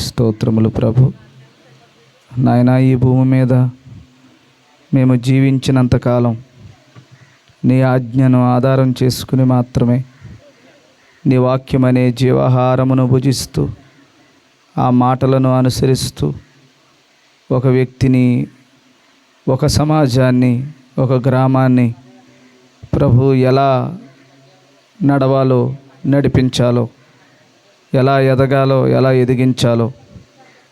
స్తోత్రములు ప్రభు. నాయన, ఈ భూమి మీద మేము జీవించినంతకాలం నీ ఆజ్ఞను ఆధారం చేసుకుని మాత్రమే నీ వాక్యమనే జీవాహారమును భుజిస్తూ ఆ మాటలను అనుసరిస్తూ ఒక వ్యక్తిని, ఒక సమాజాన్ని, ఒక గ్రామాన్ని ప్రభు ఎలా నడవాలో, నడిపించాలో, ఎలా ఎదగాలో, ఎలా ఎదిగించాలో,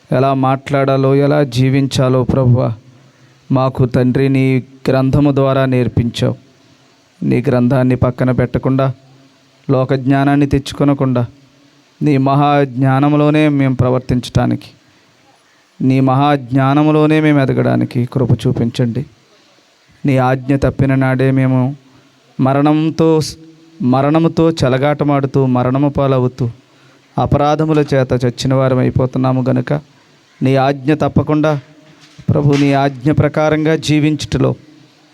ఎలా మాట్లాడాలో, ఎలా జీవించాలో ప్రభువా మాకు తండ్రి నీ గ్రంథము ద్వారా నేర్పించావు. నీ గ్రంథాన్ని పక్కన పెట్టకుండా, లోక జ్ఞానాన్ని తెచ్చుకొనకుండా నీ మహాజ్ఞానంలోనే మేము ప్రవర్తించటానికి, నీ మహాజ్ఞానంలోనే మేము ఎదగడానికి కృప చూపించండి. నీ ఆజ్ఞ తప్పిన నాడే మేము మరణముతో చెలగాటమాడుతూ, మరణము పాలవుతూ, అపరాధముల చేత చచ్చిన వారం అయిపోతున్నాము గనుక నీ ఆజ్ఞ తప్పకుండా ప్రభు, నీ ఆజ్ఞ ప్రకారంగా జీవించుటలో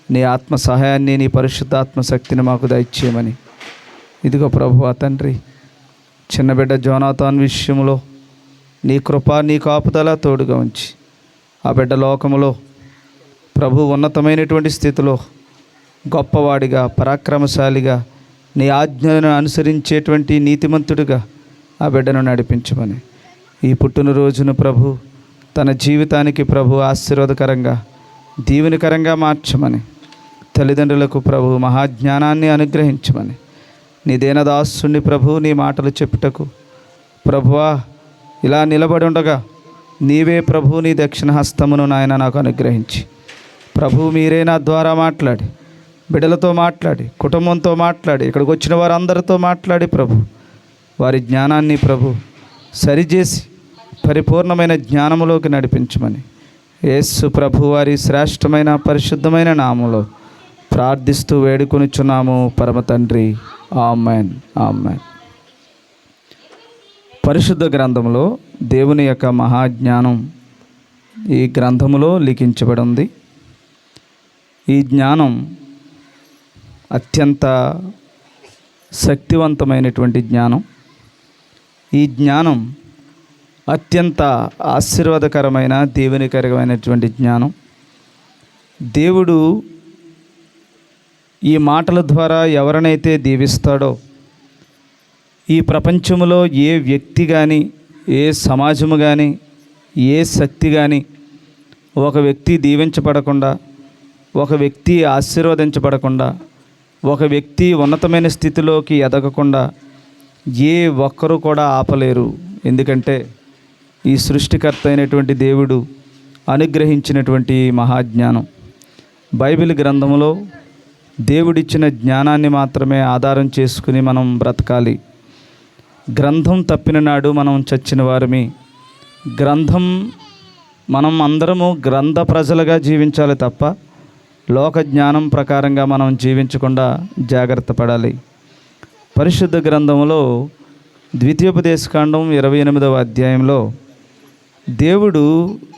నీ ఆత్మ సహాయాన్ని, నీ పరిశుద్ధాత్మ శక్తిని మాకు దయచేయమని ఇదిగో ప్రభువా తండ్రి, చిన్న బిడ్డ జోనాథాన్ విషయంలో నీ కృప, నీ కాపుదల తోడుగా ఉంచి ఆ బిడ్డ లోకములో ప్రభు ఉన్నతమైనటువంటి స్థితిలో గొప్పవాడిగా, పరాక్రమశాలిగా, నీ ఆజ్ఞలను అనుసరించేటువంటి నీతిమంతుడిగా ఆ బిడ్డను నడిపించమని, ఈ పుట్టినరోజును ప్రభు తన జీవితానికి ప్రభు ఆశీర్వాదకరంగా, దీవెనకరంగా మార్చమని, తల్లిదండ్రులకు ప్రభు మహాజ్ఞానాన్ని అనుగ్రహించమని, నీ దీనదాసుని ప్రభు నీ మాటలు చెప్పుటకు ప్రభువా ఇలా నిలబడి ఉండగా నీవే ప్రభు నీ దక్షిణ హస్తమును నాయన నాకు అనుగ్రహించి ప్రభు మీరే నా ద్వారా మాట్లాడి, బిడ్డలతో మాట్లాడి, కుటుంబంతో మాట్లాడి, ఇక్కడికి వచ్చిన వారందరితో మాట్లాడి ప్రభు వారి జ్ఞానాన్ని ప్రభు సరిచేసి పరిపూర్ణమైన జ్ఞానములోకి నడిపించమని యేసు ప్రభు వారి శ్రేష్టమైన పరిశుద్ధమైన నామములో ప్రార్థిస్తూ వేడుకొనుచున్నాము పరమ తండ్రి. Amen, amen. పరిశుద్ధ గ్రంథంలో దేవుని యొక్క మహాజ్ఞానం ఈ గ్రంథములో లిఖించబడి ఉంది. ఈ జ్ఞానం అత్యంత శక్తివంతమైనటువంటి జ్ఞానం. ఈ జ్ఞానం అత్యంత ఆశీర్వాదకరమైన, దీవెనకరమైనటువంటి జ్ఞానం. దేవుడు ఈ మాటల ద్వారా ఎవరినైతే దీవిస్తాడో, ఈ ప్రపంచంలో ఏ వ్యక్తి కానీ, ఏ సమాజము కానీ, ఏ శక్తి కానీ ఒక వ్యక్తి దీవించబడకుండా, ఒక వ్యక్తి ఆశీర్వదించబడకుండా, ఒక వ్యక్తి ఉన్నతమైన స్థితిలోకి ఎదగకుండా ఏ ఒక్కరూ కూడా ఆపలేరు. ఎందుకంటే ఈ సృష్టికర్త అయినటువంటి దేవుడు అనుగ్రహించినటువంటి మహాజ్ఞానం. బైబిల్ గ్రంథంలో దేవుడిచ్చిన జ్ఞానాన్ని మాత్రమే ఆధారం చేసుకుని మనం బ్రతకాలి. గ్రంథం తప్పిన నాడు మనం చచ్చిన వారమి. మనం అందరము గ్రంథ ప్రజలుగా జీవించాలి తప్ప లోక జ్ఞానం ప్రకారంగా మనం జీవించకుండా జాగ్రత్త పడాలి. పరిశుద్ధ గ్రంథంలో ద్వితీయోపదేశకాండం 28వ అధ్యాయంలో దేవుడు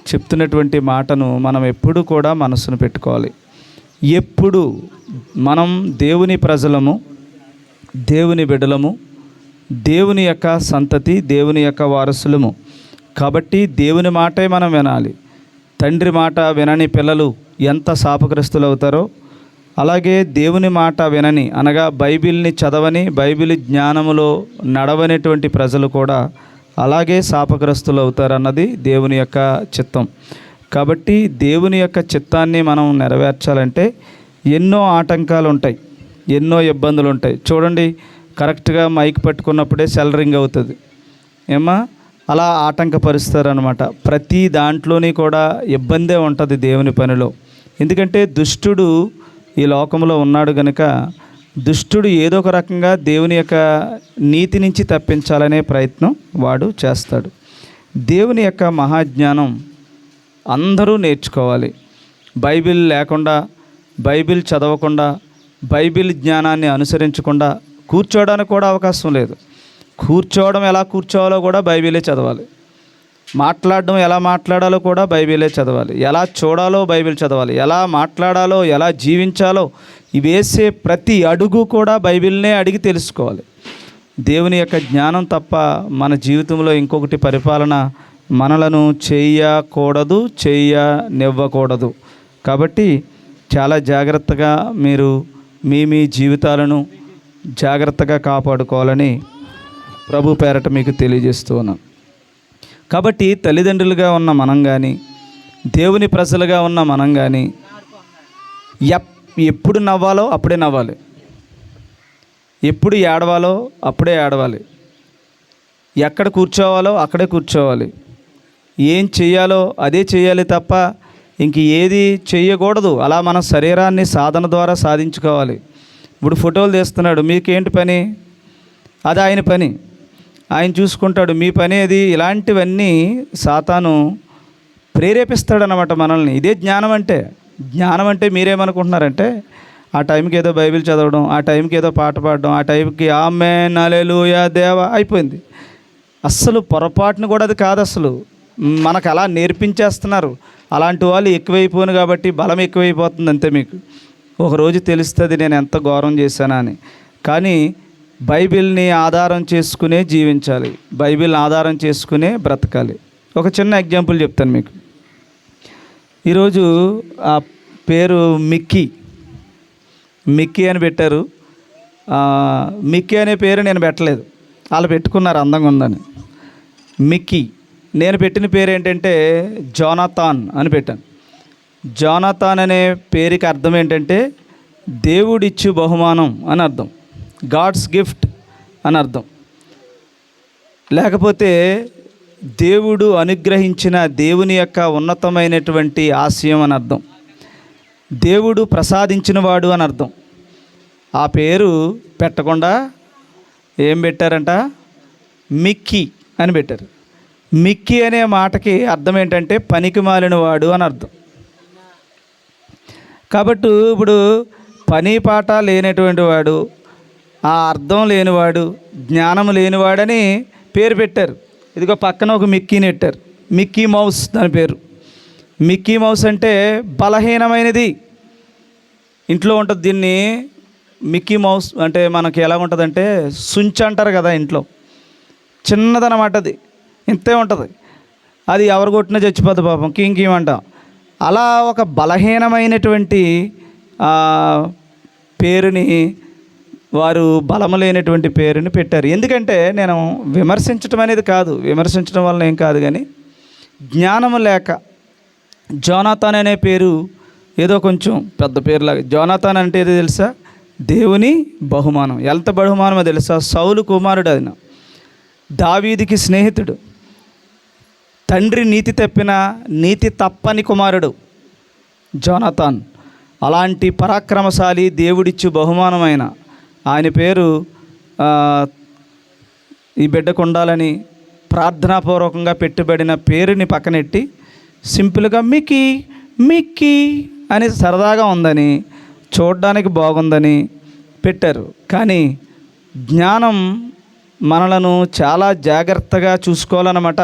చెప్తున్నటువంటి మాటను మనం ఎప్పుడు కూడా మనసును పెట్టుకోవాలి. ఎప్పుడు మనం దేవుని ప్రజలము, దేవుని బిడ్డలము, దేవుని యొక్క సంతతి, దేవుని యొక్క వారసులము కాబట్టి దేవుని మాటే మనం వినాలి. తండ్రి మాట వినని పిల్లలు ఎంత శాపగ్రస్తులు అవుతారో, అలాగే దేవుని మాట వినని, అనగా బైబిల్ని చదవని, బైబిల్ జ్ఞానములో నడవనేటువంటి ప్రజలు కూడా అలాగే శాపగ్రస్తులు అవుతారన్నది దేవుని యొక్క చిత్తం. కాబట్టి దేవుని యొక్క చిత్తాన్ని మనం నెరవేర్చాలంటే ఎన్నో ఆటంకాలు ఉంటాయి, ఎన్నో ఇబ్బందులు ఉంటాయి. చూడండి, కరెక్ట్గా మైక్ పట్టుకున్నప్పుడే సెల్ రింగ్ అవుతుంది ఏమా, అలా ఆటంకపరుస్తారనమాట. ప్రతి దాంట్లోని కూడా ఇబ్బందే ఉంటుంది దేవుని పనిలో. ఎందుకంటే దుష్టుడు ఈ లోకంలో ఉన్నాడు కనుక దుష్టుడు ఏదో ఒక రకంగా దేవుని యొక్క నీతి నుంచి తప్పించాలనే ప్రయత్నం వాడు చేస్తాడు. దేవుని యొక్క మహాజ్ఞానం అందరూ నేర్చుకోవాలి. బైబిల్ లేకుండా, బైబిల్ చదవకుండా, బైబిల్ జ్ఞానాన్ని అనుసరించకుండా కూర్చోవడానికి కూడా అవకాశం లేదు. కూర్చోవడం ఎలా కూర్చోవాలో కూడా బైబిలే చదవాలి. మాట్లాడడం ఎలా మాట్లాడాలో కూడా బైబిలే చదవాలి. ఎలా చూడాలో బైబిల్ చదవాలి. ఎలా మాట్లాడాలో, ఎలా జీవించాలో, వేసే ప్రతి అడుగు కూడా బైబిల్నే అడిగి తెలుసుకోవాలి. దేవుని యొక్క జ్ఞానం తప్ప మన జీవితంలో ఇంకొకటి పరిపాలన మనలను చేయకూడదు, చేయనివ్వకూడదు. కాబట్టి చాలా జాగ్రత్తగా మీరు మీ జీవితాలను జాగ్రత్తగా కాపాడుకోవాలని ప్రభు పేరట మీకు తెలియజేస్తూ ఉన్నాను. కాబట్టి తల్లిదండ్రులుగా ఉన్న మనం కానీ, దేవుని ప్రజలుగా ఉన్న మనం కానీ ఎప్పుడు నవ్వాలో అప్పుడే నవ్వాలి, ఎప్పుడు ఏడవాలో అప్పుడే ఏడవాలి, ఎక్కడ కూర్చోవాలో అక్కడే కూర్చోవాలి, ఏం చేయాలో అదే చేయాలి తప్ప ఇంక ఏది చేయకూడదు. అలా మన శరీరాన్ని సాధన ద్వారా సాధించుకోవాలి. ఇప్పుడు ఫోటోలు తీస్తున్నాడు, మీకేంటి పని? అది ఆయన పని, ఆయన చూసుకుంటాడు. మీ పని అది. ఇలాంటివన్నీ సాతాను ప్రేరేపిస్తాడనమాట మనల్ని. ఇదే జ్ఞానం అంటే. జ్ఞానం అంటే మీరేమనుకుంటున్నారంటే ఆ టైంకి ఏదో బైబిల్ చదవడం, ఆ టైంకి ఏదో పాట పాడడం, ఆ టైంకి ఆమేన్ హల్లెలూయా దేవా అయిపోయింది. అస్సలు పొరపాటును కూడా అది కాదు. అసలు మనకు అలా నేర్పించేస్తున్నారు. అలాంటి వాళ్ళు ఎక్కువైపోను కాబట్టి బలం ఎక్కువైపోతుంది అంతే. మీకు ఒకరోజు తెలుస్తుంది నేను ఎంత ఘోరం చేశానా అని. కానీ బైబిల్ని ఆధారం చేసుకునే జీవించాలి, బైబిల్ని ఆధారం చేసుకునే బ్రతకాలి. ఒక చిన్న ఎగ్జాంపుల్ చెప్తాను మీకు. ఈరోజు ఆ పేరు మిక్కీ అని పెట్టారు. మిక్కీ అనే పేరు నేను పెట్టలేదు, వాళ్ళు పెట్టుకున్నారు అందంగా ఉందని. మిక్కీ. నేను పెట్టిన పేరు ఏంటంటే జోనాథాన్ అని పెట్టాను. జోనాథాన్ అనే పేరుకి అర్థం ఏంటంటే దేవుడిచ్చు బహుమానం అని అర్థం, గాడ్స్ గిఫ్ట్ అని అర్థం. లేకపోతే దేవుడు అనుగ్రహించిన దేవుని యొక్క ఉన్నతమైనటువంటి ఆశయం అని అర్థం, దేవుడు ప్రసాదించినవాడు అని అర్థం. ఆ పేరు పెట్టకుండా ఏం పెట్టారంట? మిక్కీ అని పెట్టారు. మిక్కీ అనే మాటకి అర్థం ఏంటంటే పనికి మాలినవాడు అని అర్థం. కాబట్టి ఇప్పుడు పని పాట లేనటువంటి వాడు, ఆ అర్థం లేనివాడు, జ్ఞానం లేనివాడని పేరు పెట్టారు. ఇదిగో పక్కన ఒక మిక్కీని పెట్టారు, మిక్కీ మౌస్ దాని పేరు. మిక్కీ మౌస్ అంటే బలహీనమైనది. ఇంట్లో ఉంటుంది దీన్ని. మిక్కీ మౌస్ అంటే మనకి ఎలా ఉంటుందంటే సుంచి అంటారు కదా ఇంట్లో, చిన్నదనమాట. అది ఇంతే ఉంటుంది. అది ఎవరు కొట్టినా చచ్చిపోతుంది పాపం, కీంకీమంట. అలా ఒక బలహీనమైనటువంటి పేరుని వారు బలము లేనటువంటి పేరుని పెట్టారు. ఎందుకంటే నేను విమర్శించడం అనేది కాదు, విమర్శించడం వల్ల ఏం కాదు, కానీ జ్ఞానము లేక జోనాథాన్ అనే పేరు ఏదో కొంచెం పెద్ద పేరులాగా. జోనాథాన్ అంటే ఏదో తెలుసా? దేవుని బహుమానం. ఎంత బహుమానమో తెలుసా? సౌలు కుమారుడు, ఆయన దావీదుకి స్నేహితుడు, తండ్రి నీతి తప్పిన నీతి తప్పని కుమారుడు జోనాథాన్. అలాంటి పరాక్రమశాలి, దేవుడిచ్చు బహుమానమైన ఆయన పేరు ఈ బిడ్డకు ఉండాలని ప్రార్థనాపూర్వకంగా పెట్టుబడిన పేరుని పక్కనెట్టి సింపుల్గా మిక్కీ అని సరదాగా ఉందని, చూడడానికి బాగుందని పెట్టారు. కానీ జ్ఞానం మనలను చాలా జాగ్రత్తగా చూసుకోవాలన్నమాట.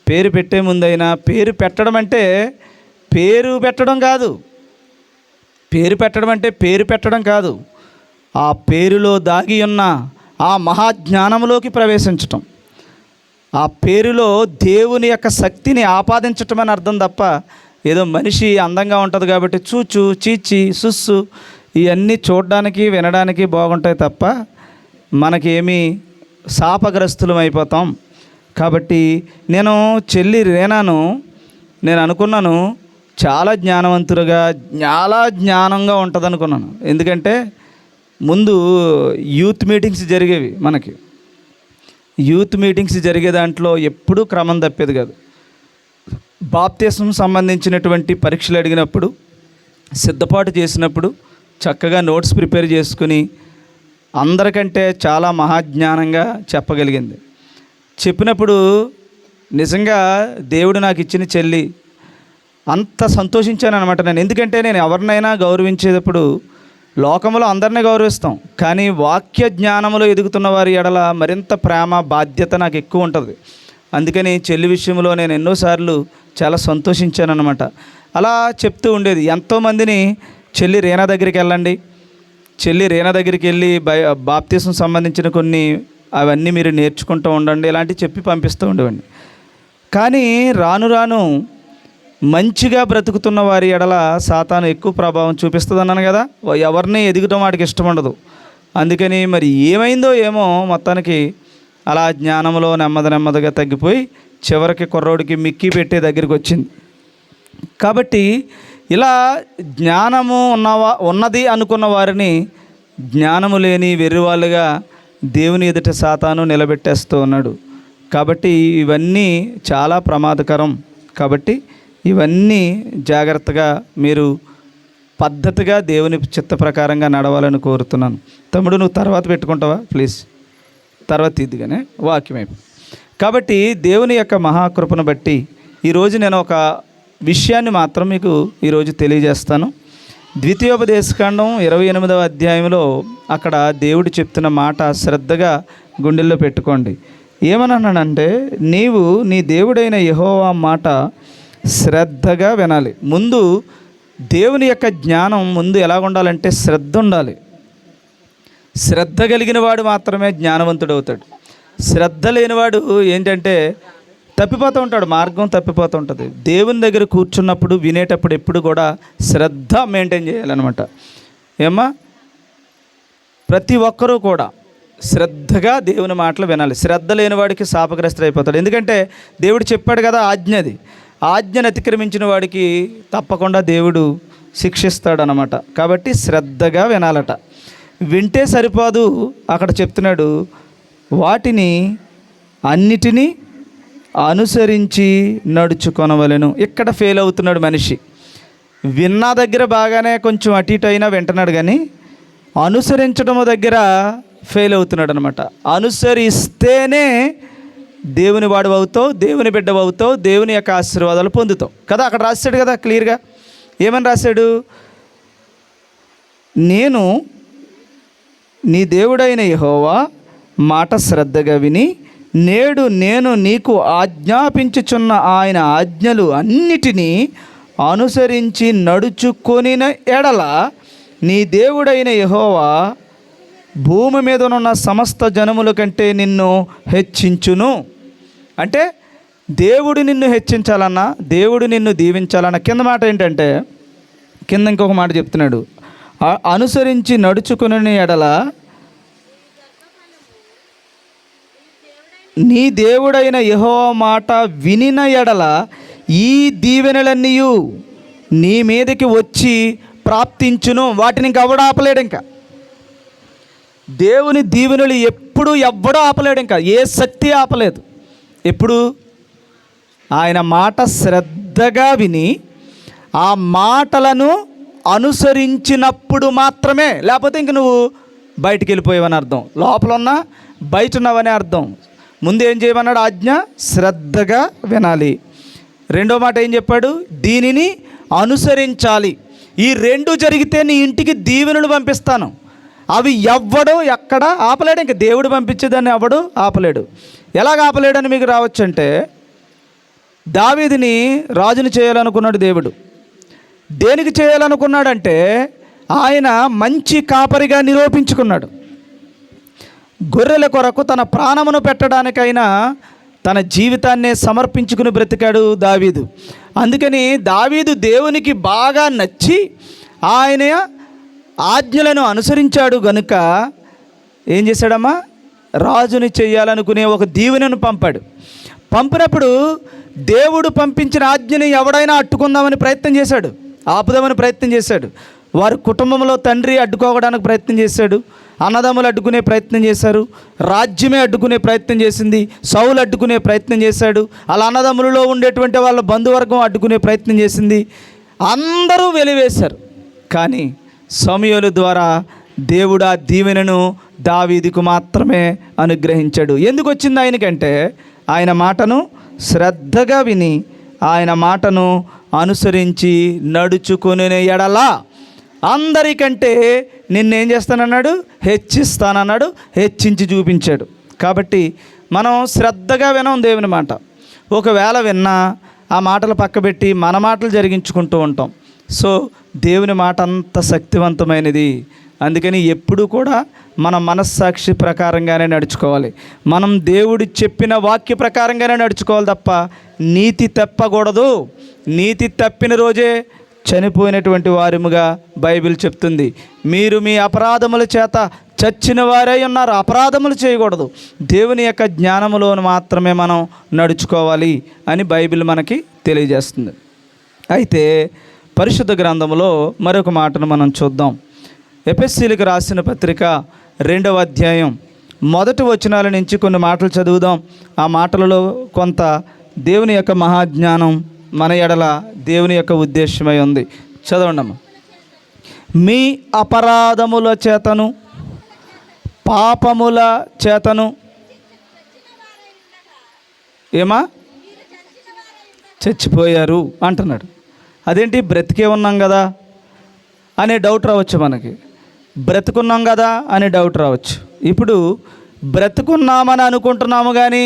పేరు పెట్టే ముందైనా, పేరు పెట్టడం అంటే పేరు పెట్టడం కాదు, పేరు పెట్టడం అంటే పేరు పెట్టడం కాదు, ఆ పేరులో దాగి ఉన్న ఆ మహాజ్ఞానంలోకి ప్రవేశించటం, ఆ పేరులో దేవుని యొక్క శక్తిని ఆపాదించటం అని అర్థం తప్ప ఏదో మనిషి అందంగా ఉంటుంది కాబట్టి చూచు చీచి సుస్సు ఇవన్నీ చూడడానికి వినడానికి బాగుంటాయి తప్ప మనకేమీ శాపగ్రస్తులం అయిపోతాం. కాబట్టి నేను చెల్లి రేనాను నేను అనుకున్నాను చాలా జ్ఞానవంతులుగా, చాలా జ్ఞానంగా ఉంటుంది అనుకున్నాను. ఎందుకంటే ముందు యూత్ మీటింగ్స్ జరిగేవి. మనకి యూత్ మీటింగ్స్ జరిగే దాంట్లో ఎప్పుడూ క్రమం తప్పేది కాదు. బాప్తిస్మం సంబంధించినటువంటి పరీక్షలు అడిగినప్పుడు, సిద్ధపాటు చేసినప్పుడు చక్కగా నోట్స్ ప్రిపేర్ చేసుకుని అందరికంటే చాలా మహాజ్ఞానంగా చెప్పగలిగింది. చెప్పినప్పుడు నిజంగా దేవుడు నాకు ఇచ్చిన చెల్లి అంత సంతోషించాను అనమాట నేను. ఎందుకంటే నేను ఎవరినైనా గౌరవించేటప్పుడు లోకంలో అందరినీ గౌరవిస్తాం, కానీ వాక్య జ్ఞానంలో ఎదుగుతున్న వారి ఎడల మరింత ప్రేమ, బాధ్యత నాకు ఎక్కువ ఉంటుంది. అందుకని చెల్లి విషయంలో నేను ఎన్నోసార్లు చాలా సంతోషించాను అనమాట. అలా చెప్తూ ఉండేది. ఎంతోమందిని చెల్లి రేనా దగ్గరికి వెళ్ళండి, చెల్లి రేనా దగ్గరికి వెళ్ళి బాప్తిస్మం సంబంధించిన కొన్ని అవన్నీ మీరు నేర్చుకుంటూ ఉండండి, ఇలాంటివి చెప్పి పంపిస్తూ ఉండేవాడిని. కానీ రాను రాను మంచిగా బ్రతుకుతున్న వారి ఎడల సాతాను ఎక్కువ ప్రభావం చూపిస్తుంది అన్నాను కదా. ఎవరిని ఎదుగటం వాడికి ఇష్టం ఉండదు. అందుకని మరి ఏమైందో ఏమో మొత్తానికి అలా జ్ఞానంలో నెమ్మదిగా తగ్గిపోయి చివరికి కుర్రోడికి మిక్కి పెట్టే దగ్గరికి వచ్చింది. కాబట్టి ఇలా జ్ఞానము ఉన్నది అనుకున్న వారిని జ్ఞానము లేని వెర్రివాళ్ళుగా దేవుని ఎదుట సాతాను నిలబెట్టేస్తూ ఉన్నాడు. కాబట్టి ఇవన్నీ చాలా ప్రమాదకరం. కాబట్టి ఇవన్నీ జాగ్రత్తగా మీరు పద్ధతిగా దేవుని చిత్త ప్రకారంగా నడవాలని కోరుతున్నాను. తమ్ముడు నువ్వు తర్వాత పెట్టుకుంటావా ప్లీజ్? తర్వాత ఇదిగానే వాక్యం అయిపోయి. కాబట్టి దేవుని యొక్క మహాకృపను బట్టి ఈరోజు నేను ఒక విషయాన్ని మాత్రం మీకు ఈరోజు తెలియజేస్తాను. ద్వితీయోపదేశకాండం 28వ అధ్యాయంలో అక్కడ దేవుడు చెప్తున్న మాట శ్రద్ధగా గుండెల్లో పెట్టుకోండి. ఏమన్నానంటే, నీవు నీ దేవుడైన యెహోవా మాట శ్రద్ధగా వినాలి. ముందు దేవుని యొక్క జ్ఞానం ముందు ఎలా ఉండాలంటే శ్రద్ధ ఉండాలి. శ్రద్ధ కలిగిన వాడు మాత్రమే జ్ఞానవంతుడు అవుతాడు. శ్రద్ధ లేనివాడు ఏంటంటే తప్పిపోతూ ఉంటాడు, మార్గం తప్పిపోతూ ఉంటుంది. దేవుని దగ్గర కూర్చున్నప్పుడు వినేటప్పుడు ఎప్పుడు కూడా శ్రద్ధ మెయింటైన్ చేయాలన్నమాట. ఏమ్మా, ప్రతి ఒక్కరూ కూడా శ్రద్ధగా దేవుని మాటలు వినాలి. శ్రద్ధ లేనివాడికి శాపగ్రస్తుడు అయిపోతాడు. ఎందుకంటే దేవుడు చెప్పాడు కదా ఆజ్ఞది. ఆజ్ఞను అతిక్రమించిన వాడికి తప్పకుండా దేవుడు శిక్షిస్తాడనమాట. కాబట్టి శ్రద్ధగా వినాలట. వింటే సరిపోదు, అక్కడ చెప్తున్నాడు వాటిని అన్నిటినీ అనుసరించి నడుచుకొనవలెను. ఇక్కడ ఫెయిల్ అవుతున్నాడు మనిషి. విన్న దగ్గర బాగానే కొంచెం అటు ఇటు అయినా వింటున్నాడు, కానీ అనుసరించడం దగ్గర ఫెయిల్ అవుతున్నాడు అనమాట. అనుసరిస్తేనే దేవుని వాడు అవుతావు, దేవుని బిడ్డ అవుతావు, దేవుని యొక్క ఆశీర్వాదాలు పొందుతావు కదా. అక్కడ రాశాడు కదా క్లియర్గా. ఏమని రాశాడు? నేను నీ దేవుడైన యెహోవా మాట శ్రద్ధగా విని నేడు నేను నీకు ఆజ్ఞాపించుచున్న ఆయన ఆజ్ఞలు అన్నిటినీ అనుసరించి నడుచుకొనిన ఎడల నీ దేవుడైన యెహోవా భూమి మీద ఉన్న సమస్త జనముల కంటే నిన్ను హెచ్చించును. అంటే దేవుడు నిన్ను హెచ్చించాలన్నా, దేవుడు నిన్ను దీవించాలన్నా, కింద మాట ఏంటంటే, కింద ఇంకొక మాట చెప్తున్నాడు, అనుసరించి నడుచుకుని ఎడల నీ దేవుడైన యెహోవా మాట వినిన ఎడల ఈ దీవెనలన్నీ నీ మీదకి వచ్చి ప్రాప్తించును. వాటిని ఇంక ఎవడు ఆపలేడు. ఇంకా దేవుని దీవెనలు ఎప్పుడు ఎవ్వడూ ఆపలేడు. ఇంకా ఏ శక్తి ఆపలేదు. ఎప్పుడు ఆయన మాట శ్రద్ధగా విని ఆ మాటలను అనుసరించినప్పుడు మాత్రమే. లేకపోతే ఇంక నువ్వు బయటికి వెళ్ళిపోయావని అర్థం, లోపల ఉన్నా బయట ఉన్నావని అర్థం. ముందు ఏం చేయమన్నాడు? ఆజ్ఞ శ్రద్ధగా వినాలి. రెండో మాట ఏం చెప్పాడు? దీనిని అనుసరించాలి. ఈ రెండు జరిగితే నీ ఇంటికి దీవెనలు పంపిస్తాను. అవి ఎవ్వడు ఎక్కడ ఆపలేడు. ఇంక దేవుడు పంపించేదాన్ని ఎవడు ఆపలేడు. ఎలాగ ఆపలేడని మీకు రావచ్చు అంటే, దావీదుని రాజుని చేయాలనుకున్నాడు దేవుడు. దేనికి చేయాలనుకున్నాడంటే, ఆయన మంచి కాపరిగా నిరూపించుకున్నాడు. గొర్రెల కొరకు తన ప్రాణమును పెట్టడానికైనా తన జీవితాన్నే సమర్పించుకుని బ్రతికాడు దావీదు. అందుకని దావీదు దేవునికి బాగా నచ్చి ఆయన ఆజ్ఞలను అనుసరించాడు గనుక ఏం చేశాడమ్మా? రాజుని చేయాలనుకునే ఒక దీవెనను పంపాడు. పంపినప్పుడు దేవుడు పంపించిన ఆజ్ఞని ఎవడైనా అడ్డుకుందామని ప్రయత్నం చేశాడు, ఆపుదామని ప్రయత్నం చేశాడు. వారి కుటుంబంలో తండ్రి అడ్డుకోవడానికి ప్రయత్నం చేశాడు, అన్నదమ్ములు అడ్డుకునే ప్రయత్నం చేశారు, రాజ్యమే అడ్డుకునే ప్రయత్నం చేసింది, సౌలు అడ్డుకునే ప్రయత్నం చేశాడు, అలా అన్నదమ్ములలో ఉండేటువంటి వాళ్ళ బంధువర్గం అడ్డుకునే ప్రయత్నం చేసింది. అందరూ వెలివేశారు. కానీ సమూయేలు ద్వారా దేవుడు ఆ దీవెనను దావీదుకు మాత్రమే అనుగ్రహించాడు. ఎందుకు వచ్చింది ఆయనకంటే, ఆయన మాటను శ్రద్ధగా విని ఆయన మాటను అనుసరించి నడుచుకునే ఎడలా అందరికంటే నిన్నేం చేస్తానన్నాడు? హెచ్చిస్తానన్నాడు. హెచ్చించి చూపించాడు. కాబట్టి మనం శ్రద్ధగా వినం దేవుని మాట. ఒకవేళ విన్నా ఆ మాటలు పక్కబెట్టి మన మాటలు జరిగించుకుంటూ ఉంటాం. సో దేవుని మాట అంత శక్తివంతమైనది. అందుకని ఎప్పుడు కూడా మన మనస్సాక్షి ప్రకారంగానే నడుచుకోవాలి. మనం దేవుడు చెప్పిన వాక్య ప్రకారంగానే నడుచుకోవాలి తప్ప నీతి తప్పకూడదు. నీతి తప్పిన రోజే చనిపోయినటువంటి వారిముగా బైబిల్ చెప్తుంది. మీరు మీ అపరాధముల చేత చచ్చిన వారై ఉన్నారు. అపరాధములు చేయకూడదు. దేవుని యొక్క జ్ఞానములో మాత్రమే మనం నడుచుకోవాలి అని బైబిల్ మనకి తెలియజేస్తుంది. అయితే పరిశుద్ధ గ్రంథంలో మరొక మాటను మనం చూద్దాం. ఎఫెసీయులకు రాసిన పత్రిక 2వ అధ్యాయం 1 వచనాల నుంచి కొన్ని మాటలు చదువుదాం. ఆ మాటలలో కొంత దేవుని యొక్క మహాజ్ఞానం మన ఎడల దేవుని యొక్క ఉద్దేశమై ఉంది. చదవండమ్మా. మీ అపరాధముల చేతను పాపముల చేతను ఏమా చచ్చిపోయారు అంటున్నాడు. అదేంటి, బ్రతికే ఉన్నాం కదా అనే డౌట్ రావచ్చు మనకి. బ్రతుకున్నాం కదా అనే డౌట్ రావచ్చు. ఇప్పుడు బ్రతుకున్నామని అనుకుంటున్నాము కానీ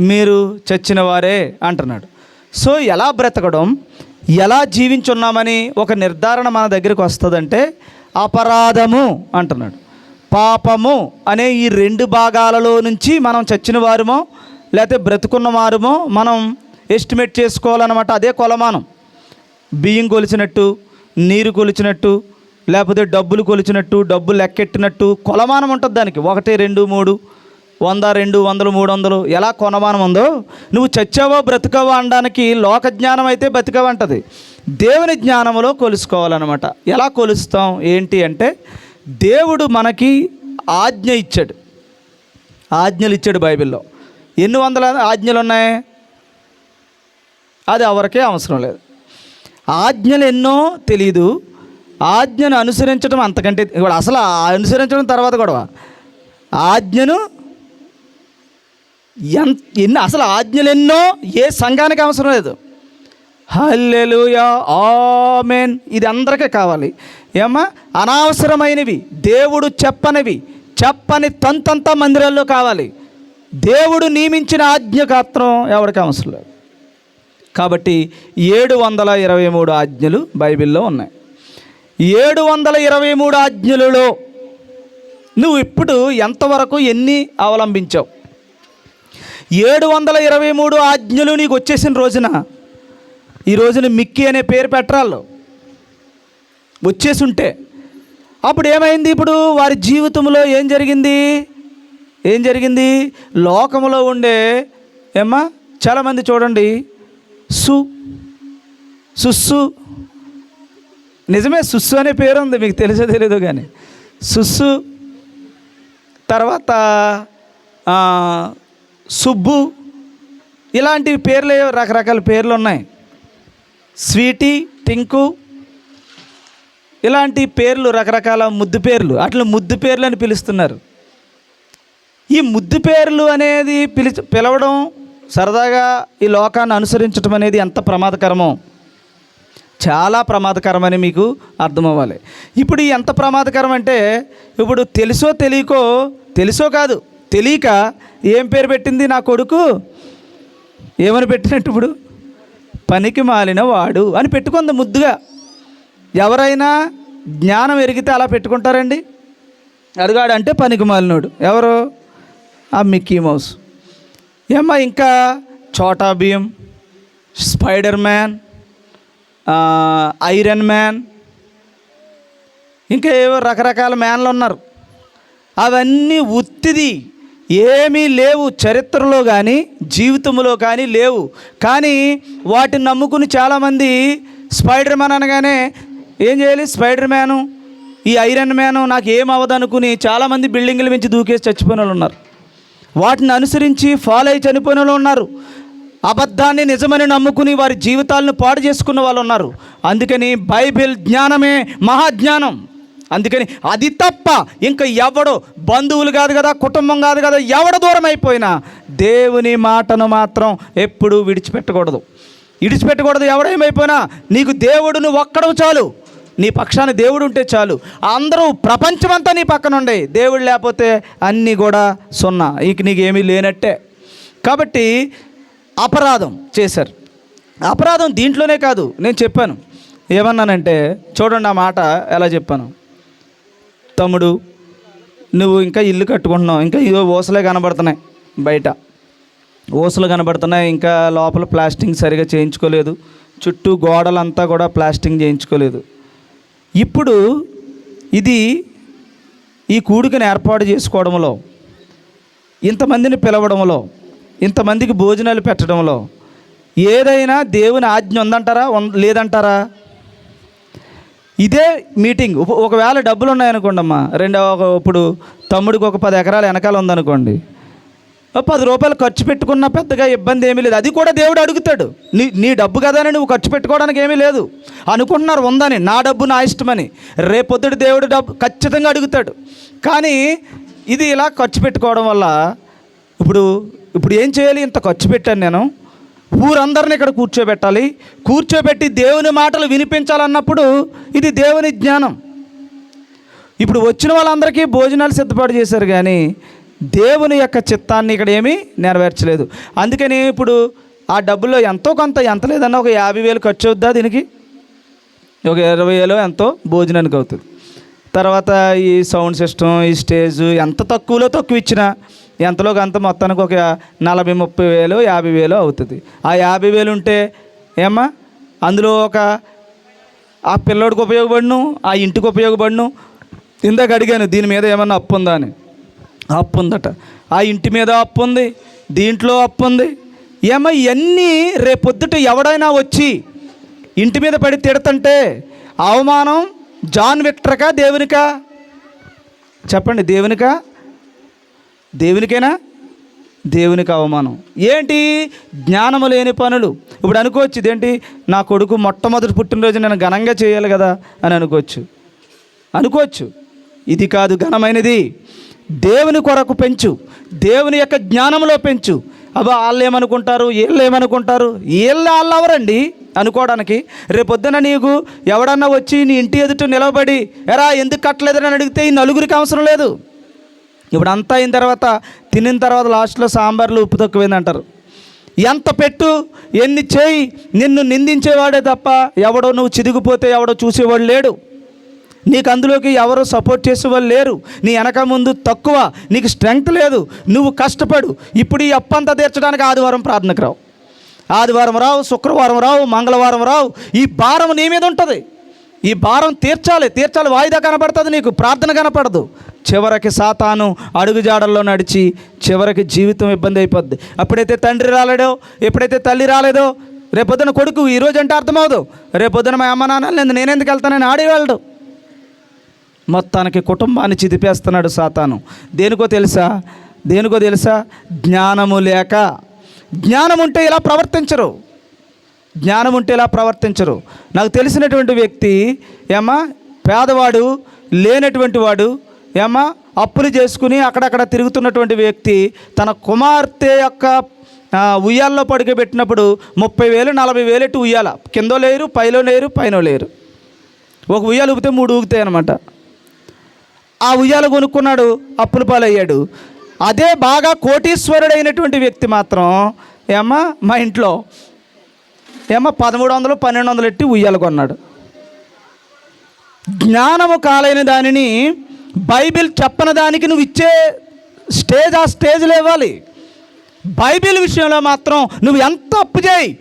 మీరు చచ్చిన వారే అంటున్నాడు. సో ఎలా బ్రతకడం, ఎలా జీవించున్నామని ఒక నిర్ధారణ మన దగ్గరికి వస్తుందంటే అపరాధము అంటున్నాడు. పాపము అనే ఈ 2 భాగాలలో నుంచి మనం చచ్చిన వారమో లేకపోతే బ్రతుకున్న వారమో మనం ఎస్టిమేట్ చేసుకోవాలన్నమాట. అదే కొలమానం. బియ్యం కొలిచినట్టు, నీరు కొలిచినట్టు, లేకపోతే డబ్బులు కొలిచినట్టు, డబ్బులు లెక్కెట్టినట్టు కొలమానం ఉంటుంది దానికి. 1, 2, 3, 100, 200, 300 ఎలా కొలమానం ఉందో నువ్వు చచ్చావో బ్రతుకావో అనడానికి లోక జ్ఞానం అయితే బతికావంటది. దేవుని జ్ఞానంలో కొలుసుకోవాలన్నమాట. ఎలా కొలుస్తాం ఏంటి అంటే దేవుడు మనకి ఆజ్ఞ ఇచ్చాడు. ఆజ్ఞలు ఇచ్చాడు బైబిల్లో. ఎన్ని వందల ఆజ్ఞలు ఉన్నాయి అది ఎవరికే అవసరం లేదు. ఆజ్ఞలు ఎన్నో తెలియదు. ఆజ్ఞను అనుసరించడం అంతకంటే ఇప్పుడు అసలు అనుసరించడం తర్వాత గొడవ. ఆజ్ఞను అసలు ఆజ్ఞలు ఎన్నో ఏ సంఘానికి అవసరం లేదు. హల్లెలూయా, ఆమేన్, ఇది అందరికీ కావాలి. ఏమ్మా, అనవసరమైనవి, దేవుడు చెప్పని తంతంతా మందిరాల్లో కావాలి. దేవుడు నియమించిన ఆజ్ఞగాత్రం ఎవరికి అవసరం లేదు. కాబట్టి 723 ఆజ్ఞలు బైబిల్లో ఉన్నాయి. 723 ఆజ్ఞలలో నువ్వు ఇప్పుడు ఎంతవరకు ఎన్ని అవలంబించావు? 723 ఆజ్ఞలు నీకు వచ్చేసిన రోజున, ఈ రోజున మిక్కీ అనే పేరు పెట్టరాళ్ళు వచ్చేసి ఉంటే అప్పుడు ఏమైంది? ఇప్పుడు వారి జీవితంలో ఏం జరిగింది? లోకములో ఉండే ఏమ్మా చాలామంది చూడండి, సుస్సు, నిజమే సుస్సు అనే పేరు ఉంది, మీకు తెలుసో తెలీదు కానీ సుస్సు, తర్వాత సుబ్బు, ఇలాంటి పేర్లు రకరకాల పేర్లు ఉన్నాయి. స్వీటీ, టింకు, ఇలాంటి పేర్లు రకరకాల ముద్దు పేర్లు, అట్లా ముద్దు పేర్లు అని పిలుస్తున్నారు. ఈ ముద్దు పేర్లు అనేది పిలవడం సరదాగా ఈ లోకాన్ని అనుసరించడం అనేది ఎంత ప్రమాదకరమో, చాలా ప్రమాదకరమని మీకు అర్థమవ్వాలి. ఇప్పుడు ఎంత ప్రమాదకరం అంటే, ఇప్పుడు తెలుసో కాదు తెలియక ఏం పేరు పెట్టింది నా కొడుకు, ఏమని పెట్టినట్టు ఇప్పుడు పనికి మాలిన వాడు అని పెట్టుకుంది ముద్దుగా. ఎవరైనా జ్ఞానం ఎరిగితే అలా పెట్టుకుంటారండి? అడుగాడు అంటే పనికి మాలినోడు. ఎవరు? ఆ మిక్కీ మౌస్. ఏమ్మా ఇంకా Chhota Bheem, Spider Man, Iron Man, ఇంకా ఏవో రకరకాల మ్యాన్లు ఉన్నారు. అవన్నీ ఉత్తిది, ఏమీ లేవు చరిత్రలో కానీ జీవితంలో కానీ లేవు. కానీ వాటిని నమ్ముకుని చాలామంది స్పైడర్ మ్యాన్ అనగానే ఏం చేయాలి, స్పైడర్ మ్యాను, ఈ ఐరన్ మ్యాను నాకు ఏమవ్వదు అనుకుని చాలామంది బిల్డింగుల నుంచి దూకేసి చచ్చిపోయిన వాళ్ళు ఉన్నారు. వాటిని అనుసరించి ఫాలో అయి చనిపోయిన వాళ్ళు ఉన్నారు. అబద్ధాన్ని నిజమని నమ్ముకుని వారి జీవితాలను పాడు చేసుకున్న వాళ్ళు ఉన్నారు. అందుకని బైబిల్ జ్ఞానమే మహాజ్ఞానం. అందుకని అది తప్ప ఇంకా ఎవడో, బంధువులు కాదు కదా, కుటుంబం కాదు కదా, ఎవడ దూరం అయిపోయినా దేవుని మాటను మాత్రం ఎప్పుడూ విడిచిపెట్టకూడదు. ఎవడేమైపోయినా నీకు దేవుడు నువ్వు ఒక్కడవు చాలు, నీ పక్షాన దేవుడు ఉంటే చాలు. అందరూ ప్రపంచమంతా నీ పక్కన ఉండే, దేవుడు లేకపోతే అన్నీ కూడా సున్నా, నీకేమీ లేనట్టే. కాబట్టి అపరాధం చేశారు. అపరాధం దీంట్లోనే కాదు, నేను చెప్పాను ఏమన్నానంటే చూడండి ఆ మాట ఎలా చెప్పాను. తమ్ముడు నువ్వు ఇంకా ఇల్లు కట్టుకుంటున్నావు, ఇంకా ఇవో ఊసలే కనబడుతున్నాయి, బయట ఊసలు కనబడుతున్నాయి, ఇంకా లోపల ప్లాస్టింగ్ సరిగా చేయించుకోలేదు, చుట్టూ గోడలంతా కూడా ప్లాస్టింగ్ చేయించుకోలేదు. ఇప్పుడు ఇది ఈ కూడికను ఏర్పాటు చేసుకోవడంలో, ఇంతమందిని పిలవడంలో, ఇంతమందికి భోజనాలు పెట్టడంలో ఏదైనా దేవుని ఆజ్ఞ ఉందంటారా, లేదంటారా? ఇదే మీటింగ్. ఒకవేళ డబ్బులు ఉన్నాయనుకోండి అమ్మా, ఇప్పుడు తమ్ముడికి ఒక 10 ఎకరాల వెనకాల ఉందనుకోండి, 10 రూపాయలు ఖర్చు పెట్టుకున్నా పెద్దగా ఇబ్బంది ఏమీ లేదు. అది కూడా దేవుడు అడుగుతాడు. నీ డబ్బు కదా అని నువ్వు ఖర్చు పెట్టుకోవడానికి ఏమీ లేదు. అనుకుంటున్నారు ఉందని, నా డబ్బు నా ఇష్టమని. రేపొద్దుడు దేవుడు డబ్బు ఖచ్చితంగా అడుగుతాడు. కానీ ఇది ఇలా ఖర్చు పెట్టుకోవడం వల్ల ఇప్పుడు ఏం చేయాలి? ఇంత ఖర్చు పెట్టాను నేను, ఊరందరిని ఇక్కడ కూర్చోబెట్టాలి, కూర్చోబెట్టి దేవుని మాటలు వినిపించాలన్నప్పుడు ఇది దేవుని జ్ఞానం. ఇప్పుడు వచ్చిన వాళ్ళందరికీ భోజనాలు సిద్ధపాటు చేశారు, కానీ దేవుని యొక్క చిత్తాన్ని ఇక్కడ ఏమీ నెరవేర్చలేదు. అందుకని ఇప్పుడు ఆ డబ్బుల్లో ఎంతో కొంత, ఎంత లేదన్నా ఒక 50,000 ఖర్చు అవుద్దా దీనికి, ఒక 20,000 ఎంతో భోజనానికి అవుతుంది. తర్వాత ఈ సౌండ్ సిస్టమ్, ఈ స్టేజ్ ఎంత తక్కువలో తక్కువ ఇచ్చినా ఎంతలోకి అంత మొత్తానికి ఒక 40,000-30,000 50,000 అవుతుంది. ఆ 50,000 ఉంటే ఏమ్మా, అందులో ఆ పిల్లోడికి ఉపయోగపడను, ఆ ఇంటికి ఉపయోగపడను. ఇందాక అడిగాను దీని మీద ఏమన్నా అప్పు ఉందా అని. అప్పు ఉందట. ఆ ఇంటి మీద అప్పు ఉంది, దీంట్లో అప్పు ఉంది. ఏమో ఇవన్నీ రేపొద్దుట ఎవడైనా వచ్చి ఇంటి మీద పడి తిడతంటే అవమానం జాన్ విక్టర్కా, దేవునికా? చెప్పండి, దేవునికా? దేవునికేనా? దేవునికి అవమానం. ఏంటి? జ్ఞానము లేని పనులు. ఇప్పుడు అనుకోవచ్చు, ఇదేంటి నా కొడుకు మొట్టమొదటి పుట్టినరోజు నేను ఘనంగా చేయాలి కదా అని అనుకోవచ్చు. ఇది కాదు ఘనమైనది. దేవుని కొరకు పెంచు, దేవుని యొక్క జ్ఞానంలో పెంచు. వాళ్ళు ఏమనుకుంటారు, వీళ్ళు ఏమనుకుంటారు, వాళ్ళు ఎవరండి అనుకోవడానికి? రేపొద్దున నీకు ఎవడన్నా వచ్చి నీ ఇంటి ఎదుట నిలబడి ఎరా ఎందుకు కట్టలేదని అడిగితే ఈ నలుగురికి అవసరం లేదు. ఇప్పుడు అంతా అయిన తర్వాత, తినిన తర్వాత లాస్ట్లో సాంబార్లు ఉప్పు తక్కువైంది అంటారు. ఎంత పెట్టు, ఎన్ని చేయి, నిన్ను నిందించేవాడే తప్ప ఎవడో నువ్వు చిదిగిపోతే ఎవడో చూసేవాడు లేడు. నీకు అందులోకి ఎవరు సపోర్ట్ చేసేవాళ్ళు లేరు. నీ వెనక ముందు తక్కువ, నీకు స్ట్రెంగ్త్ లేదు. నువ్వు కష్టపడు. ఇప్పుడు ఈ అప్పంతా తీర్చడానికి ఆదివారం ప్రార్థనకు రావు, ఆదివారం రావు, శుక్రవారం రావు, మంగళవారం రావు. ఈ భారం నీ మీద ఉంటుంది. ఈ భారం తీర్చాలి. వాయిదా కనపడుతుంది, నీకు ప్రార్థన కనపడదు. చివరికి సాతాను అడుగుజాడల్లో నడిచి చివరికి జీవితం ఇబ్బంది అయిపోద్ది. అప్పుడైతే తండ్రి రాలేడో, ఎప్పుడైతే తల్లి రాలేదో, రేపొద్దున కొడుకు ఈరోజు అంటే అర్థమవుదు, రేపొద్దున మా అమ్మ నాన్న నేనెందుకు వెళ్తానని ఆడేవాళ్ళు. మొత్తానికి కుటుంబాన్ని చిదిపేస్తున్నాడు సాతాను. దేనికో తెలుసా? జ్ఞానము లేక. జ్ఞానం ఉంటే ఇలా ప్రవర్తించరు. నాకు తెలిసినటువంటి వ్యక్తి పేదవాడు, లేనటువంటి వాడు, అప్పులు చేసుకుని అక్కడక్కడ తిరుగుతున్నటువంటి వ్యక్తి తన కుమార్తె యొక్క ఉయ్యాల్లో పడుకోబెట్టినప్పుడు 30,000 40,000 ఎట్టు ఉయ్యాల, కిందో లేరు, పైలో లేరు, పైన లేరు. ఒక ఉయ్యాలు ఊపితే 3 ఊగుతాయి అన్నమాట. ఆ ఉయ్యాలు కొనుక్కున్నాడు, అప్పుల పాలయ్యాడు. అదే బాగా కోటీశ్వరుడైనటువంటి వ్యక్తి మాత్రం మా ఇంట్లో 1,300 1,200 ఎట్టి ఉయ్యాలు కొన్నాడు. జ్ఞానము కాలైన దానిని, బైబిల్ చెప్పని దానికి నువ్వు ఇచ్చే స్టేజ్ ఆ స్టేజ్లో ఇవ్వాలి. బైబిల్ విషయంలో మాత్రం నువ్వు ఎంత అప్పు చేయి,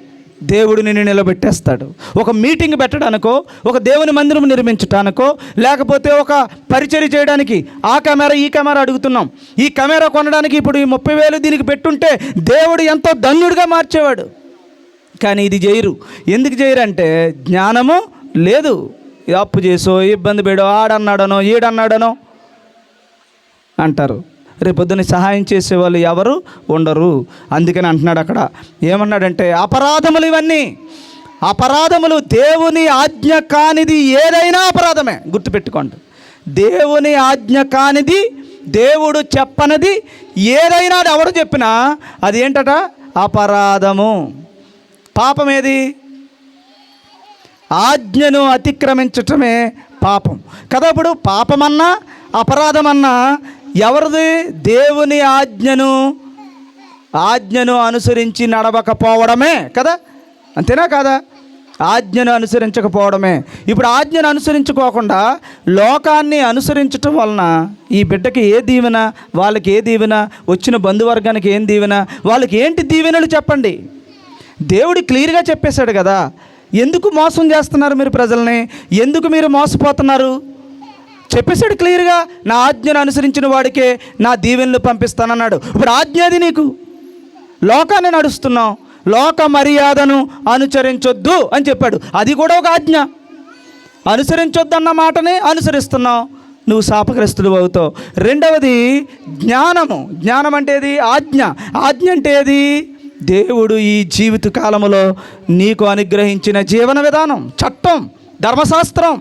దేవుడు నిన్ను నిలబెట్టేస్తాడు. ఒక మీటింగ్ పెట్టడానికో, ఒక దేవుని మందిరం నిర్మించడానికో, లేకపోతే ఒక పరిచర్య చేయడానికి ఆ కెమెరా ఈ కెమెరా అడుగుతున్నాం. ఈ కెమెరా కొనడానికి ఇప్పుడు ఈ 30,000 దీనికి పెట్టుంటే దేవుడు ఎంతో ధన్యుడిగా మార్చేవాడు. కానీ ఇది చేయరు. ఎందుకు చేయరంటే జ్ఞానము లేదు. అప్పు చేసో, ఇబ్బంది పెడో, ఆడన్నాడనో ఈడన్నాడనో అంటారు. రేపొద్దున సహాయం చేసేవాళ్ళు ఎవరు ఉండరు. అందుకని అంటున్నాడు అక్కడ, ఏమన్నాడంటే అపరాధములు, ఇవన్నీ అపరాధములు. దేవుని ఆజ్ఞ కానిది ఏదైనా అపరాధమే. గుర్తుపెట్టుకోండి, దేవుని ఆజ్ఞ కానిది, దేవుడు చెప్పనది ఏదైనా ఎవడు చెప్పినా అది ఏంటట? అపరాధము. పాపం ఏది? ఆజ్ఞను అతిక్రమించటమే పాపం కదా. ఇప్పుడు పాపమన్నా అపరాధమన్నా ఎవరిది? దేవుని ఆజ్ఞను అనుసరించి నడవకపోవడమే కదా. అంతేనా కాదా? ఆజ్ఞను అనుసరించకపోవడమే. ఇప్పుడు ఆజ్ఞను అనుసరించుకోకుండా లోకాన్ని అనుసరించటం వలన ఈ బిడ్డకి ఏ దీవెన, వాళ్ళకి ఏ దీవెన, వచ్చిన బంధువర్గానికి ఏం దీవెన, వాళ్ళకి ఏంటి దీవెనలు చెప్పండి. దేవుడు క్లియర్గా చెప్పేశాడు కదా. ఎందుకు మోసం చేస్తున్నారు మీరు ప్రజల్ని? ఎందుకు మీరు మోసపోతున్నారు? చెప్పేశాడు క్లియర్గా. నా ఆజ్ఞను అనుసరించిన వాడికే నా దీవెనలు పంపిస్తానన్నాడు. ఇప్పుడు ఆజ్ఞ అది నీకు. లోకాన్ని నడుస్తున్నావు, లోక మర్యాదను అనుసరించొద్దు అని చెప్పాడు. అది కూడా ఒక ఆజ్ఞ. అనుసరించొద్దు అన్న మాటని అనుసరిస్తున్నావు, నువ్వు శాపగ్రస్తుడు అవుతావు. రెండవది జ్ఞానము. జ్ఞానం అంటే ఏది? ఆజ్ఞ. ఆజ్ఞ అంటే ఏది? దేవుడు ఈ జీవిత కాలములో నీకు అనుగ్రహించిన జీవన విధానం, చట్టం, ధర్మశాస్త్రం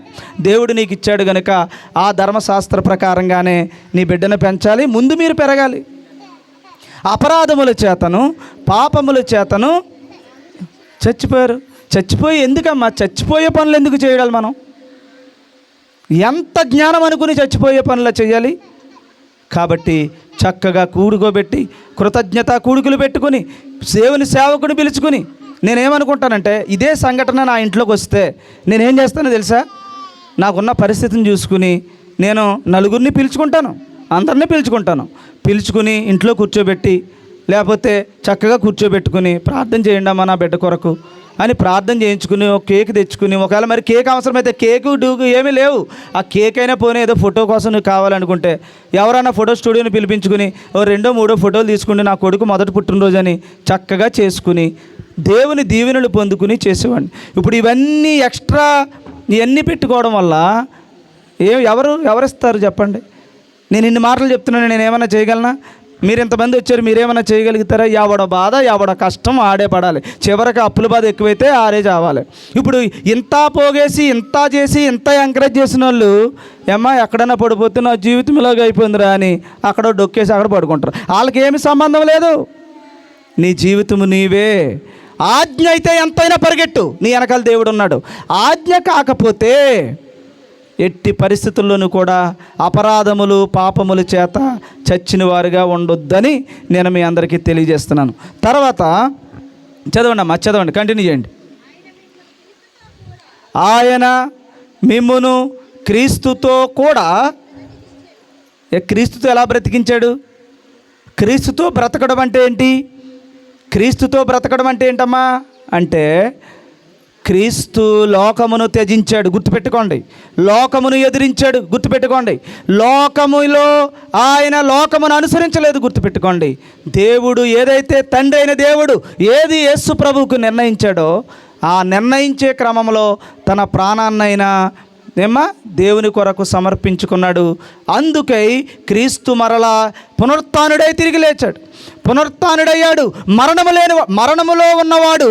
దేవుడు నీకు ఇచ్చాడు కనుక ఆ ధర్మశాస్త్ర ప్రకారంగానే నీ బిడ్డను పెంచాలి. ముందు మీరు పెరగాలి. అపరాధముల చేతను పాపముల చేతను చచ్చిపోయారు. చచ్చిపోయి ఎందుకమ్మా? చచ్చిపోయే పనులు ఎందుకు చేయాలి? మనం ఎంత జ్ఞానం అనుకుని చచ్చిపోయే పనులు చేయాలి? కాబట్టి చక్కగా కూడుకోబెట్టి కృతజ్ఞత కూడుకులు పెట్టుకుని దేవుని సేవకుని పిలుచుకుని, నేనేమనుకుంటానంటే ఇదే సంఘటన నా ఇంట్లోకి వస్తే నేనేం చేస్తానో తెలుసా? నాకున్న పరిస్థితిని చూసుకుని నేను నలుగురిని పిలుచుకుంటాను, అందరినీ పిలుచుకుని ఇంట్లో కూర్చోబెట్టి, లేకపోతే చక్కగా కూర్చోబెట్టుకుని ప్రార్థన చేయండి అమ్మా నా బిడ్డ కొరకు అని ప్రార్థన చేయించుకుని ఒక కేక్ తెచ్చుకుని, ఒకవేళ మరి కేక్ అవసరమైతే కేకు డూకు ఏమీ లేవు, ఆ కేక్ అయినా పోనీ ఏదో ఫోటో కోసం నువ్వు కావాలనుకుంటే ఎవరైనా ఫోటో స్టూడియోని పిలిపించుకుని ఓ 2-3 ఫోటోలు తీసుకుని నా కొడుకు మొదటి పుట్టినరోజు అని చక్కగా చేసుకుని దేవుని దీవెనలు పొందుకుని చేసేవాడిని. ఇప్పుడు ఇవన్నీ ఎక్స్ట్రా ఇవన్నీ పెట్టుకోవడం వల్ల ఎవరిస్తారు చెప్పండి? నేను ఇన్ని మాటలు చెప్తున్నాను, నేను ఏమైనా చేయగలనా? మీరు ఇంతమంది వచ్చారు, మీరేమైనా చేయగలుగుతారా? ఎవడ బాధ ఎవడ కష్టం ఆడే పడాలి. చివరికి అప్పుల బాధ ఎక్కువైతే ఆడే చావాలి. ఇప్పుడు ఇంత పోగేసి ఇంత చేసి ఇంత ఎంకరేజ్ చేసిన వాళ్ళు ఏమ్మా ఎక్కడైనా పడిపోతే నా జీవితం ఇలాగ అయిపోయిందిరా అని అక్కడ డొక్కేసి అక్కడ పడుకుంటారు. వాళ్ళకి ఏమి సంబంధం లేదు. నీ జీవితము నీవే. ఆజ్ఞ అయితే ఎంతైనా పరిగెట్టు, నీ వెనకాల దేవుడు ఉన్నాడు. ఆజ్ఞ కాకపోతే ఎట్టి పరిస్థితుల్లోనూ కూడా అపరాధములు పాపముల చేత చచ్చిన వారుగా ఉండొద్దని నేను మీ అందరికీ తెలియజేస్తున్నాను. తర్వాత చదవండి అమ్మా, చదవండి, కంటిన్యూ చేయండి. ఆయన మిమ్మును క్రీస్తుతో కూడా, క్రీస్తుతో ఎలా బ్రతికించాడు? క్రీస్తుతో బ్రతకడం అంటే ఏంటి? క్రీస్తుతో బ్రతకడం అంటే ఏంటమ్మా అంటే క్రీస్తు లోకమును త్యజించాడు, గుర్తుపెట్టుకోండి. లోకమును ఎదిరించాడు, గుర్తుపెట్టుకోండి. లోకములో ఆయన లోకమును అనుసరించలేదు, గుర్తుపెట్టుకోండి. దేవుడు ఏదైతే తండ్రి అయిన దేవుడు ఏది యేసు ప్రభువుకు నిర్ణయించాడో ఆ నిర్ణయించే క్రమంలో తన ప్రాణాన్నైనా దేవుని కొరకు సమర్పించుకున్నాడు. అందుకై క్రీస్తు మరలా పునరుత్థానుడై తిరిగి లేచాడు, పునరుత్థానుడయ్యాడు. మరణములో ఉన్నవాడు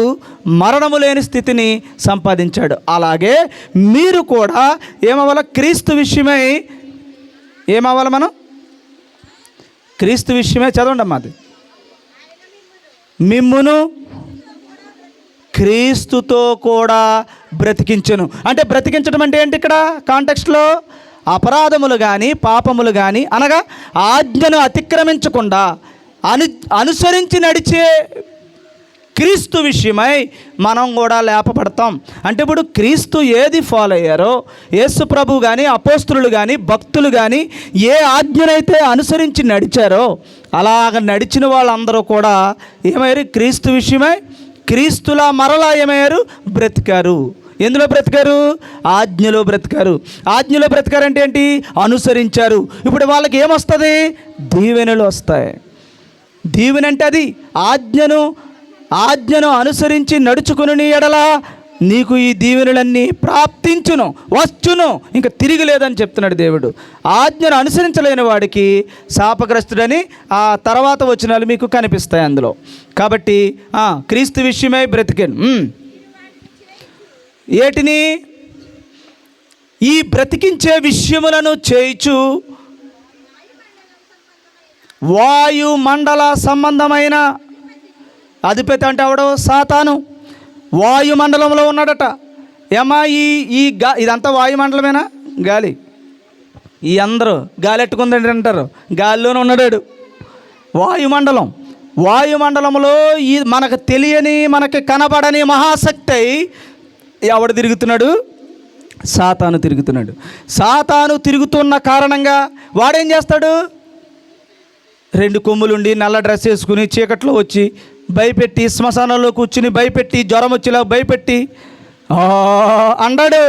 మరణము లేని స్థితిని సంపాదించాడు. అలాగే మీరు కూడా ఏమవ్వాలి? క్రీస్తు విషయమై ఏమవ్వాలి? మనం క్రీస్తు విషయమై చదవండి అమ్మా. అది మిమ్మును క్రీస్తుతో కూడా బ్రతికించెను. అంటే బ్రతికించడం అంటే ఏంటి? ఇక్కడ కాంటెక్స్ట్లో అపరాధములు కానీ పాపములు కానీ అనగా ఆజ్ఞను అతిక్రమించకుండా అనుసరించి నడిచే క్రీస్తు విషయమై మనం కూడా లేపబడతాం. అంటే ఇప్పుడు క్రీస్తు ఏది ఫాలో అయ్యారో, యేసు ప్రభు కానీ అపోస్తులు కానీ భక్తులు కానీ ఏ ఆజ్ఞనైతే అనుసరించి నడిచారో అలాగ నడిచిన వాళ్ళందరూ కూడా ఏమయ్యారు? క్రీస్తు విషయమై క్రీస్తులా మరలా ఏమయ్యారు? బ్రతికారు. ఎందులో బ్రతికారు? ఆజ్ఞలో బ్రతికారు. ఆజ్ఞలో బ్రతికారంటే ఏంటి? అనుసరించారు. ఇప్పుడు వాళ్ళకి ఏమొస్తుంది? దీవెనలు వస్తాయి. దీవెన అంటే అది ఆజ్ఞను అనుసరించి నడుచుకుని ఎడల నీకు ఈ దీవెనలన్నీ ప్రాప్తించును, వచ్చును, ఇంకా తిరిగి లేదని చెప్తున్నాడు దేవుడు. ఆజ్ఞను అనుసరించలేని వాడికి శాపగ్రస్తుడని ఆ తర్వాత వచనాలు మీకు కనిపిస్తాయి అందులో. కాబట్టి క్రీస్తు విషయమై బ్రతికాను. ఏటిని? ఈ బ్రతికించే విషయములను చేయిచు వాయుమండల సంబంధమైన అధిపతి అంటే ఎవడో? సాతాను. వాయుమండలంలో ఉన్నాడట. ఏమా ఇదంతా వాయుమండలమేనా? గాలి. ఈ అందరూ గాలి ఎట్టుకుందండి అంటారు, గాలిలోనే ఉన్నాడు. వాయుమండలంలో ఈ మనకు తెలియని మనకి కనబడని మహాశక్తి ఎవడు తిరుగుతున్నాడు? సాతాను తిరుగుతున్నాడు. సాతాను తిరుగుతున్న కారణంగా వాడేం చేస్తాడు? 2 కొమ్ములుండి నల్ల డ్రెస్ వేసుకుని చీకట్లో వచ్చి భయపెట్టి, శ్మశానంలో కూర్చుని భయపెట్టి, జ్వరం వచ్చేలా భయపెట్టి అండాడు.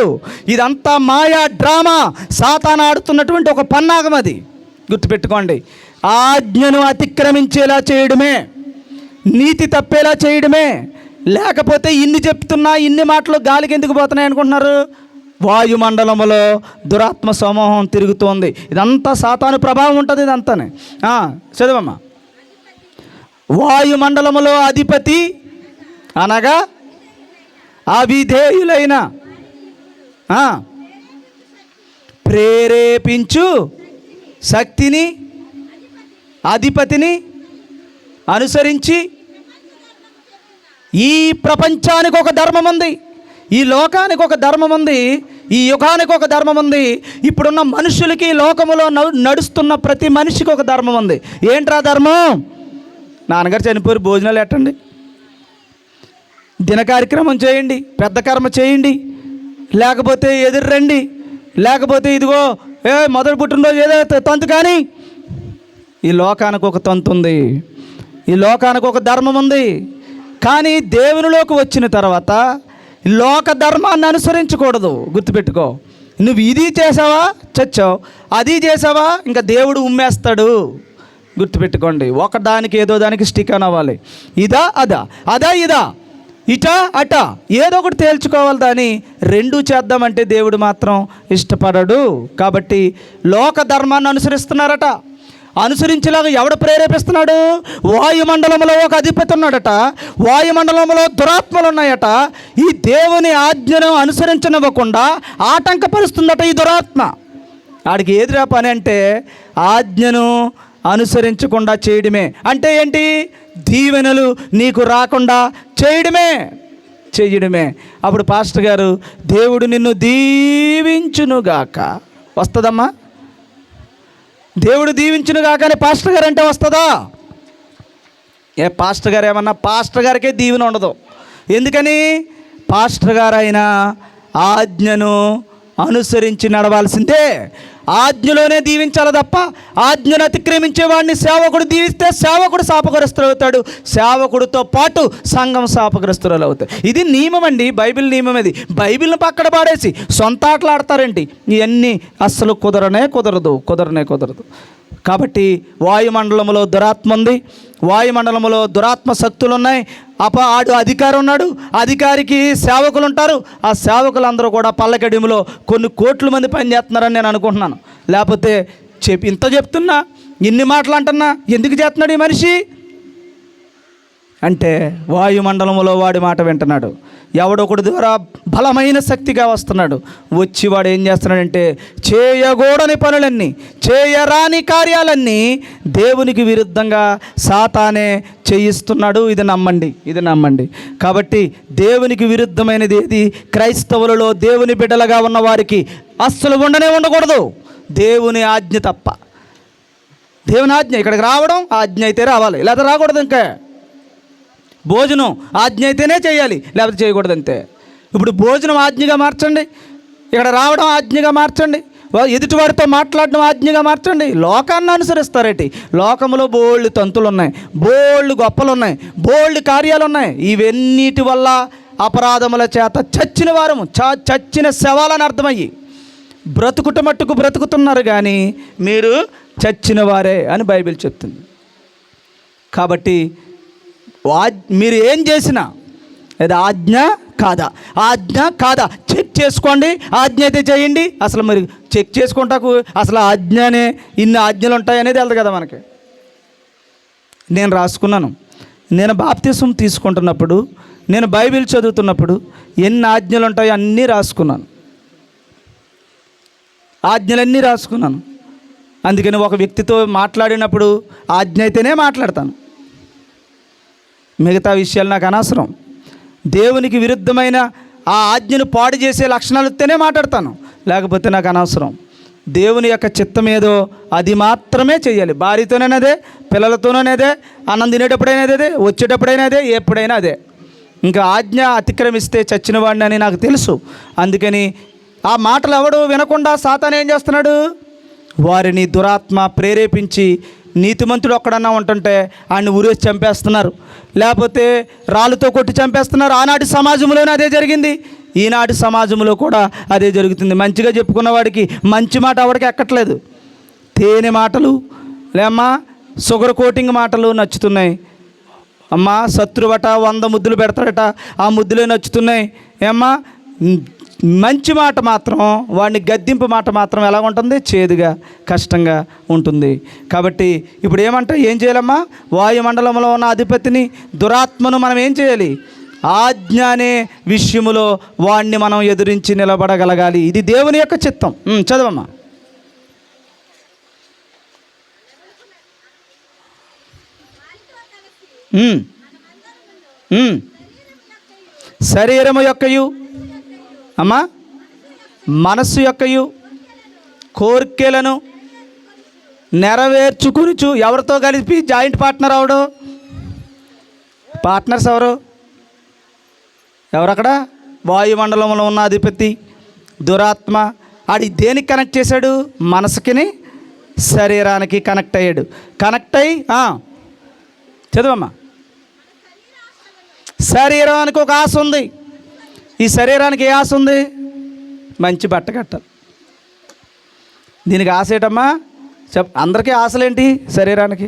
ఇదంతా మాయా డ్రామా, సాతాను ఆడుతున్నటువంటి ఒక పన్నాగం. అది గుర్తుపెట్టుకోండి. ఆజ్ఞను అతిక్రమించేలా చేయడమే, నీతి తప్పేలా చేయడమే. లేకపోతే ఇన్ని చెప్తున్నా ఇన్ని మాటలు గాలికి ఎందుకు పోతున్నాయి అనుకుంటున్నారు? వాయుమండలంలో దురాత్మ సమూహం తిరుగుతోంది. ఇదంతా సాతాను ప్రభావం ఉంటుంది. ఇదంతానే చదవమ్మా. వాయుమండలములో అధిపతి అనగా అవిధేయులైన ప్రేరేపించు శక్తిని, అధిపతిని అనుసరించి ఈ ప్రపంచానికి ఒక ధర్మం ఉంది, ఈ లోకానికి ఒక ధర్మం ఉంది, ఈ యుగానికి ఒక ధర్మం ఉంది. ఇప్పుడున్న మనుషులకి, లోకములో నడుస్తున్న ప్రతి మనిషికి ఒక ధర్మం ఉంది. ఏంట్రా ధర్మం? నాన్నగారు చనిపోయి భోజనాలు ఎట్టండి, దిన కార్యక్రమం చేయండి, పెద్ద కర్మ చేయండి, లేకపోతే ఎదుర్రండి, లేకపోతే ఇదిగో మొదటి పుట్టినరోజు ఏదో తంతు. కానీ ఈ లోకానికి ఒక తంతు ఉంది, ఈ లోకానికి ఒక ధర్మం ఉంది. కానీ దేవునిలోకి వచ్చిన తర్వాత లోక ధర్మాన్ని అనుసరించకూడదు. గుర్తుపెట్టుకో. నువ్వు ఇది చేసావా చచ్చావు, అది చేసావా ఇంకా దేవుడు ఉమ్మేస్తాడు. గుర్తుపెట్టుకోండి. ఒకదానికి ఏదో దానికి స్టిక్ అని అవ్వాలి. ఇదా అదా, అదా ఇదా, ఇటా అటా, ఏదో ఒకటి తేల్చుకోవాలి. దాన్ని రెండూ చేద్దామంటే దేవుడు మాత్రం ఇష్టపడడు. కాబట్టి లోక ధర్మాన్ని అనుసరిస్తున్నారట. అనుసరించేలాగా ఎవడు ప్రేరేపిస్తున్నాడు? వాయుమండలంలో ఒక అధిపతి ఉన్నాడట, వాయుమండలంలో దురాత్మలు ఉన్నాయట. ఈ దేవుని ఆజ్ఞను అనుసరించనివ్వకుండా ఆటంకపరుస్తుందట ఈ దురాత్మ. ఆడికి ఏదిరా పని అంటే ఆజ్ఞను అనుసరించకుండా చేయడమే. అంటే ఏంటి? దీవెనలు నీకు రాకుండా చేయడమే. అప్పుడు పాస్టర్ గారు, దేవుడు నిన్ను దీవించునుగాక, వస్తుందమ్మా? దేవుడు దీవించునుగాక అని పాస్టర్ గారు అంటే వస్తుందా? పాస్టర్ గారు ఏమన్నా? పాస్టర్ గారికే దీవెన ఉండదు. ఎందుకని? పాస్టర్ గారు అయినా ఆజ్ఞను అనుసరించి నడవాల్సిందే. ఆజ్ఞలోనే దీవించాలి తప్ప ఆజ్ఞను అతిక్రమించే వాడిని సేవకుడు దీవిస్తే సేవకుడు శాపగ్రస్తులు అవుతాడు, సేవకుడితో పాటు సంఘం శాపగ్రస్తులు అవుతాయి. ఇది నియమం అండి, బైబిల్ నియమం. ఇది బైబిల్ని పక్కన పాడేసి సొంత ఆటలు ఆడతారేంటి? ఇవన్నీ అస్సలు కుదరదు. కాబట్టి వాయుమండలంలో దురాత్మ ఉంది, వాయుమండలంలో దురాత్మ శక్తులు ఉన్నాయి. ఆడు అధికారి ఉన్నాడు, అధికారికి సేవకులు ఉంటారు. ఆ సేవకులందరూ కూడా పల్లకడిములో కొన్ని కోట్ల మంది పనిచేస్తున్నారని నేను అనుకుంటున్నాను. లేకపోతే ఇంత చెప్తున్నా, ఇన్ని మాటలు అంటున్నా, ఎందుకు చేస్తున్నాడు ఈ మనిషి అంటే వాయుమండలంలో వాడి మాట వింటున్నాడు. ఎవడొకటి ద్వారా బలమైన శక్తిగా వస్తున్నాడు. వచ్చి వాడు ఏం చేస్తున్నాడంటే చేయకూడని పనులన్నీ, చేయరాని కార్యాలన్నీ దేవునికి విరుద్ధంగా సాతానే చేయిస్తున్నాడు. ఇది నమ్మండి. కాబట్టి దేవునికి విరుద్ధమైనది ఏది క్రైస్తవులలో దేవుని బిడ్డలుగా ఉన్న వారికి అస్సలు ఉండకూడదు. దేవుని ఆజ్ఞ తప్ప. దేవుని ఆజ్ఞ ఇక్కడికి రావడం ఆజ్ఞ అయితే రావాలి, లేదా రాకూడదు. ఇంకా భోజనం ఆజ్ఞ అయితేనే చేయాలి, లేకపోతే చేయకూడదు అంతే. ఇప్పుడు భోజనం ఆజ్ఞగా మార్చండి, ఇక్కడ రావడం ఆజ్ఞగా మార్చండి, ఎదుటివాడితో మాట్లాడడం ఆజ్ఞగా మార్చండి. లోకాన్ని అనుసరిస్తారేటి? లోకంలో బోల్డ్ తంతులు ఉన్నాయి, బోల్డ్ గొప్పలు ఉన్నాయి, బోల్డ్ కార్యాలు ఉన్నాయి. ఇవన్నిటి వల్ల అపరాధముల చేత చచ్చిన వారము, చచ్చిన శవాలని అర్థమయ్యి బ్రతుకుట మట్టుకు బ్రతుకుతున్నారు, కానీ మీరు చచ్చిన వారే అని బైబిల్ చెప్తుంది. కాబట్టి మీరు ఏం చేసినా అది ఆజ్ఞ కాదా చెక్ చేసుకోండి. ఆజ్ఞ అయితే చేయండి. అసలు మరి చెక్ చేసుకుంటాకు అసలు ఆజ్ఞనే ఇన్ని ఆజ్ఞలు ఉంటాయనేది వెళ్దు కదా మనకి. నేను రాసుకున్నాను. నేను బాప్తిసం తీసుకుంటున్నప్పుడు, నేను బైబిల్ చదువుతున్నప్పుడు ఎన్ని ఆజ్ఞలు ఉంటాయో అన్నీ రాసుకున్నాను. ఆజ్ఞలన్నీ రాసుకున్నాను. అందుకని ఒక వ్యక్తితో మాట్లాడినప్పుడు ఆజ్ఞ అయితేనే మాట్లాడతాను, మిగతా విషయాలు నాకు అనవసరం. దేవునికి విరుద్ధమైన ఆ ఆజ్ఞను పాడు చేసే లక్షణాలు వస్తేనే మాట్లాడతాను, లేకపోతే నాకు అనవసరం. దేవుని యొక్క చిత్తం ఏదో అది మాత్రమే చేయాలి. భార్యతోనైనా అదే, పిల్లలతోనైనా అదే, అన్నం తినేటప్పుడైనా అదే, వచ్చేటప్పుడైనా అదే, ఎప్పుడైనా అదే. ఇంకా ఆజ్ఞ అతిక్రమిస్తే చచ్చిన వాడిని అని నాకు తెలుసు. అందుకని ఆ మాటలు ఎవడు వినకుండా సాతాను ఏం చేస్తున్నాడు? వారిని దురాత్మ ప్రేరేపించి నీతిమంతుడు ఒక్కడన్నా ఉంటుంటే ఆయన్ని ఉరేసి చంపేస్తున్నారు, లేకపోతే రాళ్ళతో కొట్టి చంపేస్తున్నారు. ఆనాటి సమాజంలోనే అదే జరిగింది, ఈనాటి సమాజంలో కూడా అదే జరుగుతుంది. మంచిగా చెప్పుకున్న వాడికి మంచి మాట ఎవడికి ఎక్కట్లేదు. తేనె మాటలు లేమ్మా షుగర్ కోటింగ్ మాటలు నచ్చుతున్నాయి. అమ్మా శత్రువట 100 ముద్దులు పెడతాడట, ఆ ముద్దులే నచ్చుతున్నాయి. ఏమ్మా మంచి మాట మాత్రం, వాడిని గద్దింపు మాట మాత్రం ఎలా ఉంటుంది? చేదుగా కష్టంగా ఉంటుంది. కాబట్టి ఇప్పుడు ఏం చేయాలమ్మా? వాయుమండలంలో ఉన్న అధిపతిని దురాత్మను మనం ఏం చేయాలి? ఆజ్ఞ అనే విషయములో వాడిని మనం ఎదురించి నిలబడగలగాలి. ఇది దేవుని యొక్క చిత్తం. చదవమ్మా. శరీరము యొక్కయు అమ్మా మనస్సు యొక్కయు కోర్కెలను నెరవేర్చుకునుచు. ఎవరితో కలిపి జాయింట్ పార్ట్నర్ అవడు? పార్ట్నర్స్ ఎవరక్కడ? వాయుమండలంలో ఉన్న అధిపతి దురాత్మ. ఆడి దేనికి కనెక్ట్ చేశాడు? మనసుకిని శరీరానికి కనెక్ట్ అయ్యాడు. కనెక్ట్ అయ్యి చదవమ్మా. శరీరానికి ఒక ఆశ ఉంది. ఈ శరీరానికి ఏ ఆశ ఉంది? మంచి బట్ట కట్టాలి. దీనికి ఆశ ఏంటమ్మా? అందరికీ ఆశలేంటి? శరీరానికి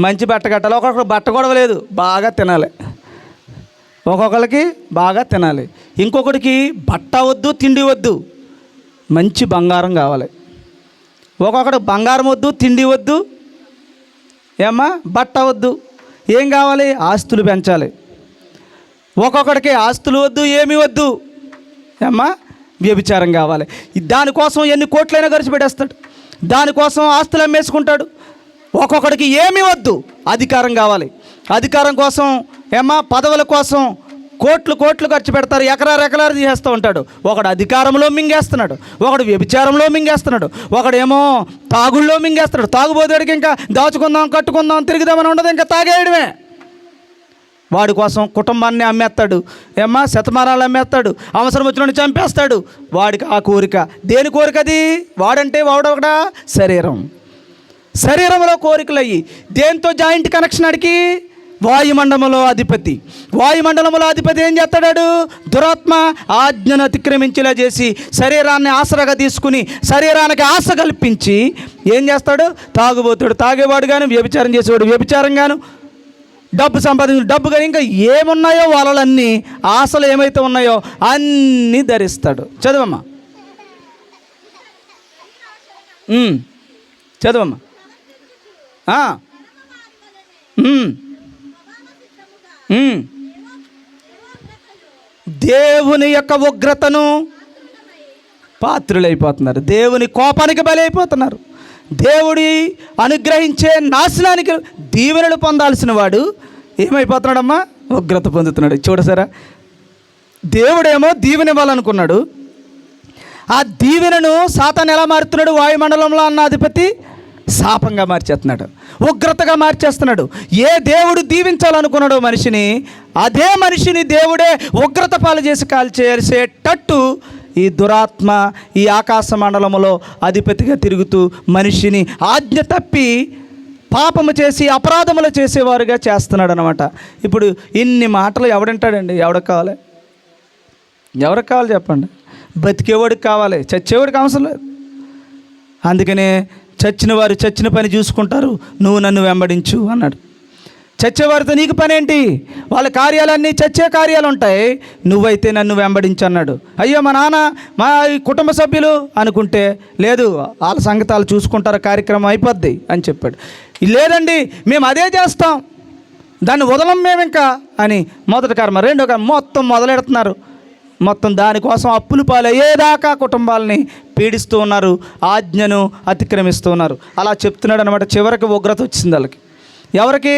మంచి బట్ట కట్టాలి. ఒక్కొక్కరు బట్ట కూడా లేదు, బాగా తినాలి. ఒక్కొక్కరికి బాగా తినాలి. ఇంకొకరికి బట్ట వద్దు, తిండి వద్దు, మంచి బంగారం కావాలి. ఒక్కొక్కడు బంగారం వద్దు, తిండి వద్దు, ఏమ్మా బట్ట వద్దు. ఏం కావాలి? ఆస్తులు పెంచాలి. ఒక్కొక్కడికి ఆస్తులు వద్దు, ఏమీ వద్దు, ఏమ్మా వ్యభిచారం కావాలి. దానికోసం ఎన్ని కోట్లైనా ఖర్చు పెట్టేస్తాడు, దానికోసం ఆస్తులు అమ్మేసుకుంటాడు. ఒక్కొక్కడికి ఏమీ వద్దు, అధికారం కావాలి. అధికారం కోసం ఏమ్మా పదవుల కోసం కోట్లు ఖర్చు పెడతారు, ఎకరాలు చేస్తూ ఉంటాడు. ఒకడు అధికారంలో మింగేస్తున్నాడు, ఒకడు వ్యభిచారంలో మింగేస్తున్నాడు, ఒకడేమో తాగుళ్ళలో మింగేస్తున్నాడు. తాగుబోదేడికి ఇంకా దాచుకుందాం, కట్టుకుందాం, తిరుగుదామని ఉండదు, ఇంకా తాగేయడమే. వాడి కోసం కుటుంబాన్ని అమ్మేస్తాడు, ఏమ్మా శతమానాలు అమ్మేస్తాడు, అవసరం వచ్చినట్టు చంపేస్తాడు. వాడికి ఆ కోరిక. దేని కోరిక అది? వాడంటే వాడొకడా? శరీరంలో కోరికలు అయ్యి దేంతో జాయింట్ కనెక్షన్ అడిగి? వాయుమండలంలో అధిపతి. వాయుమండలంలో అధిపతి ఏం చేస్తాడు? దురాత్మ ఆజ్ఞను అతిక్రమించేలా చేసి శరీరాన్ని ఆసరాగా తీసుకుని శరీరానికి ఆశ కల్పించి ఏం చేస్తాడు? తాగుబోతాడు, తాగేవాడు గాను, వ్యభిచారం చేసేవాడు వ్యభిచారం గాను, డబ్బు సంపాదించిన డబ్బు కానీ ఇంకా ఏమున్నాయో వాళ్ళన్నీ ఆశలు ఏమైతే ఉన్నాయో అన్నీ ధరిస్తాడు. చదవమ్మా. చదవమ్మా. దేవుని యొక్క ఉగ్రతను పాత్రులైపోతున్నారు, దేవుని కోపానికి బలైపోతున్నారు. దేవుడి అనుగ్రహించే నాశనానికి దీవెనలు పొందాల్సిన వాడు ఏమైపోతున్నాడమ్మా? ఉగ్రత పొందుతున్నాడు. చూడసారా, దేవుడేమో దీవెన ఇవ్వాలనుకున్నాడు, ఆ దీవెనను సాతాను ఎలా మారుతున్నాడు? వాయుమండలంలో అన్న అధిపతి శాపంగా మార్చేస్తున్నాడు, ఉగ్రతగా మార్చేస్తున్నాడు. ఏ దేవుడు దీవించాలనుకున్నాడో మనిషిని, అదే మనిషిని దేవుడే ఉగ్రత పాలు చేసి కాల్చేసేటట్టు ఈ దురాత్మ ఈ ఆకాశ మండలములో అధిపతిగా తిరుగుతూ మనిషిని ఆజ్ఞ తప్పి పాపము చేసి అపరాధములు చేసేవారుగా చేస్తున్నాడు అనమాట. ఇప్పుడు ఇన్ని మాటలు ఎవడంటాడండి? ఎవరికి కావాలి? చెప్పండి. బతికేవాడికి కావాలి, చచ్చేవాడికి అవసరం లేదు. అందుకనే చచ్చిన వారు చచ్చిన పని చూసుకుంటారు, నువ్వు నన్ను వెంబడించు అన్నాడు. చచ్చేవారితో నీకు పని ఏంటి? వాళ్ళ కార్యాలన్నీ చచ్చే కార్యాలు ఉంటాయి, నువ్వైతే నన్ను వెంబడించు అన్నాడు. అయ్యో మా నాన్న మా కుటుంబ సభ్యులు అనుకుంటే, లేదు వాళ్ళ సంగతాలు చూసుకుంటారు, కార్యక్రమం అయిపోద్ది అని చెప్పాడు. లేదండి మేము అదే చేస్తాం, దాన్ని వదలం మేము ఇంకా అని మొదటి కర్మ రెండో కర్మ మొత్తం మొదలెడుతున్నారు. మొత్తం దానికోసం అప్పులు పాలయ్యేదాకా కుటుంబాలని పీడిస్తూ ఉన్నారు, ఆజ్ఞను అతిక్రమిస్తూ ఉన్నారు. అలా చెప్తున్నాడు అనమాట. చివరికి ఉగ్రత వచ్చింది వాళ్ళకి. ఎవరికి?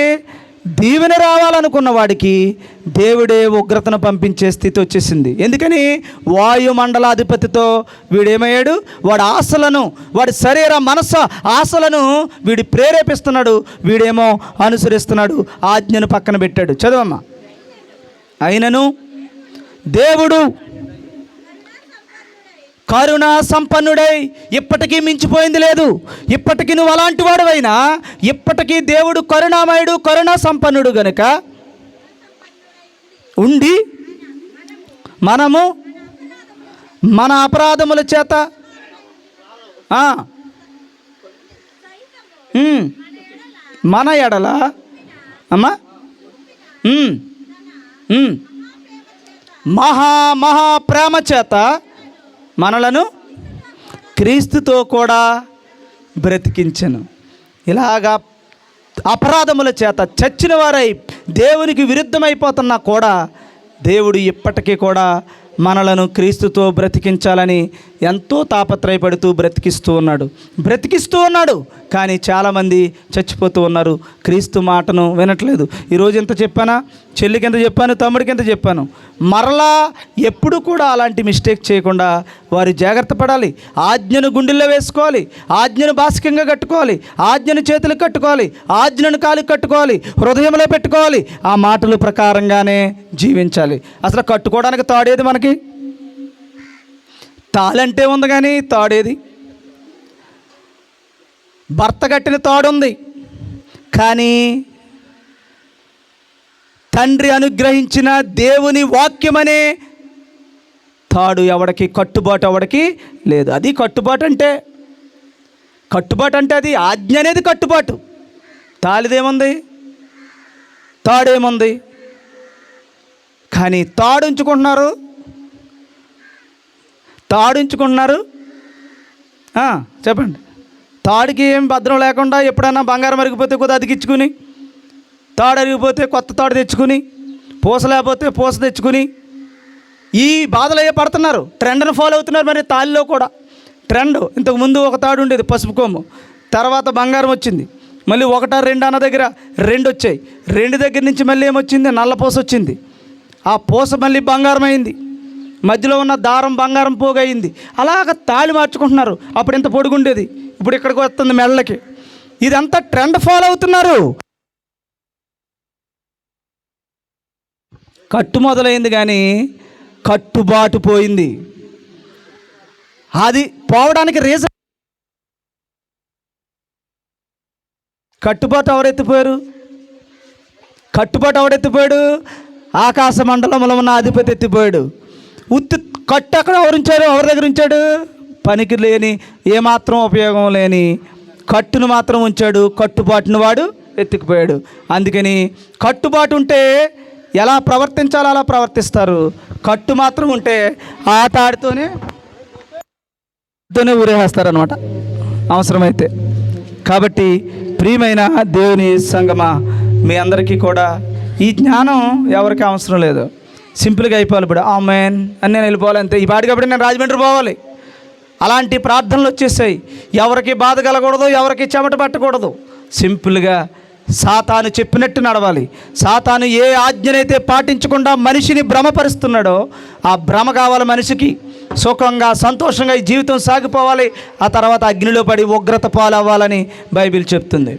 దీవెన రావాలనుకున్న వాడికి దేవుడే ఉగ్రతను పంపించే స్థితి వచ్చేసింది. ఎందుకని? వాయుమండలాధిపతితో వీడేమయ్యాడు? వాడి ఆశలను, వాడి శరీర మనస్సు ఆశలను వీడి ప్రేరేపిస్తున్నాడు, వీడేమో అనుసరిస్తున్నాడు, ఆజ్ఞను పక్కన పెట్టాడు. చదవమ్మా. అయినను దేవుడు కరుణా సంపన్నుడై ఇప్పటికీ మించిపోయింది లేదు. ఇప్పటికీ నువ్వు అలాంటి వాడువైనా ఇప్పటికీ దేవుడు కరుణామయుడు, కరుణా సంపన్నుడు గనుక ఉండి మనము మన అపరాధముల చేత మన ఎడల అమ్మా మహా ప్రేమ చేత మనలను క్రీస్తుతో కూడా బ్రతికించెను. ఇలాగా అపరాధముల చేత చచ్చిన వారై దేవునికి విరుద్ధమైపోతున్నా కూడా దేవుడు ఇప్పటికీ కూడా మనలను క్రీస్తుతో బ్రతికించాలని ఎంతో తాపత్రయపడుతూ బ్రతికిస్తూ ఉన్నాడు. కానీ చాలామంది చచ్చిపోతూ ఉన్నారు, క్రీస్తు మాటను వినట్లేదు. ఈరోజు ఎంత చెప్పానా, చెల్లికి ఎంత చెప్పాను, తమ్ముడికి ఎంత చెప్పాను. మరలా ఎప్పుడు కూడా అలాంటి మిస్టేక్ చేయకుండా వారు జాగ్రత్త పడాలి. ఆజ్ఞను గుండెల్లో వేసుకోవాలి, ఆజ్ఞను బాసికంగా కట్టుకోవాలి, ఆజ్ఞను చేతులకు కట్టుకోవాలి, ఆజ్ఞను కాలుకి కట్టుకోవాలి, హృదయంలో పెట్టుకోవాలి. ఆ మాటల ప్రకారంగానే జీవించాలి. అసలు కట్టుకోవడానికి తాడేది మనకి? తాళంటే ఉంది కానీ తాడేది? భర్త కట్టిన తాడుంది కానీ తండ్రి అనుగ్రహించిన దేవుని వాక్యమనే తాడు ఎవడికి, కట్టుబాటు ఎవడికి లేదు. అది కట్టుబాటు అంటే అది ఆజ్ఞ అనేది కట్టుబాటు. తాళిదేముంది, తాడేముంది? కానీ తాడుంచుకుంటున్నారు. చెప్పండి. తాడుకి ఏం భద్రం లేకుండా ఎప్పుడైనా బంగారం అరిగిపోతే కొద్దిగా అతికించుకుని, తాడు అరిగిపోతే కొత్త తాడు తెచ్చుకుని, పూస లేకపోతే పూస తెచ్చుకుని ఈ బాధలు అయ్యే పడుతున్నారు. ట్రెండ్ను ఫాలో అవుతున్నారు. మరి తాళిలో కూడా ట్రెండ్. ఇంతకుముందు ఒక తాడు ఉండేది పసుపు కొమ్ము, తర్వాత బంగారం వచ్చింది, మళ్ళీ 1, 2 అన్న దగ్గర 2 వచ్చాయి. 2 దగ్గర నుంచి మళ్ళీ ఏమొచ్చింది? నల్ల పూస వచ్చింది. ఆ పూస మళ్ళీ బంగారం అయింది, మధ్యలో ఉన్న దారం బంగారం పోగయింది. అలాగ తాళి మార్చుకుంటున్నారు. అప్పుడు ఇంత పొడుగుండేది, ఇప్పుడు ఇక్కడికి వస్తుంది మెళ్ళకి. ఇదంతా ట్రెండ్ ఫాలో అవుతున్నారు. కట్టు మొదలైంది కానీ కట్టుబాటు పోయింది. అది పోవడానికి రీజన్, కట్టుబాటు ఎవరెత్తిపోయాడు? ఆకాశ మండలంలో ఉన్న అధిపతి ఎత్తిపోయాడు. కట్టు అక్కడ ఎవరి దగ్గర ఉంచాడు? పనికి లేని, ఏమాత్రం ఉపయోగం లేని కట్టును మాత్రం ఉంచాడు. కట్టుబాటును వాడు ఎత్తుకుపోయాడు. అందుకని కట్టుబాటు ఉంటే ఎలా ప్రవర్తించాలో అలా ప్రవర్తిస్తారు. కట్టు మాత్రం ఉంటే ఆ తాడితోనే ఊరేస్తారనమాట అవసరమైతే. కాబట్టి ప్రియమైన దేవుని సంగమా, మీ అందరికీ కూడా ఈ జ్ఞానం ఎవరికి అవసరం లేదు. సింపుల్గా అయిపోవాలి. ఇప్పుడు ఆమెన్ అని నేను వెళ్ళిపోవాలి అంతే. ఈ పాటి కాబట్టి నేను రాజమండ్రి పోవాలి. అలాంటి ప్రార్థనలు వచ్చేసాయి. ఎవరికి బాధ కలగకూడదు, ఎవరికి చెమట పట్టకూడదు. సింపుల్గా సాతాను చెప్పినట్టు నడవాలి. సాతాను ఏ ఆజ్ఞనైతే పాటించకుండా మనిషిని భ్రమపరుస్తున్నాడో ఆ భ్రమ కావాలి మనిషికి. సుఖంగా సంతోషంగా ఈ జీవితం సాగిపోవాలి. ఆ తర్వాత అగ్నిలో పడి ఉగ్రత పాలవ్వాలని బైబిల్ చెప్తుంది.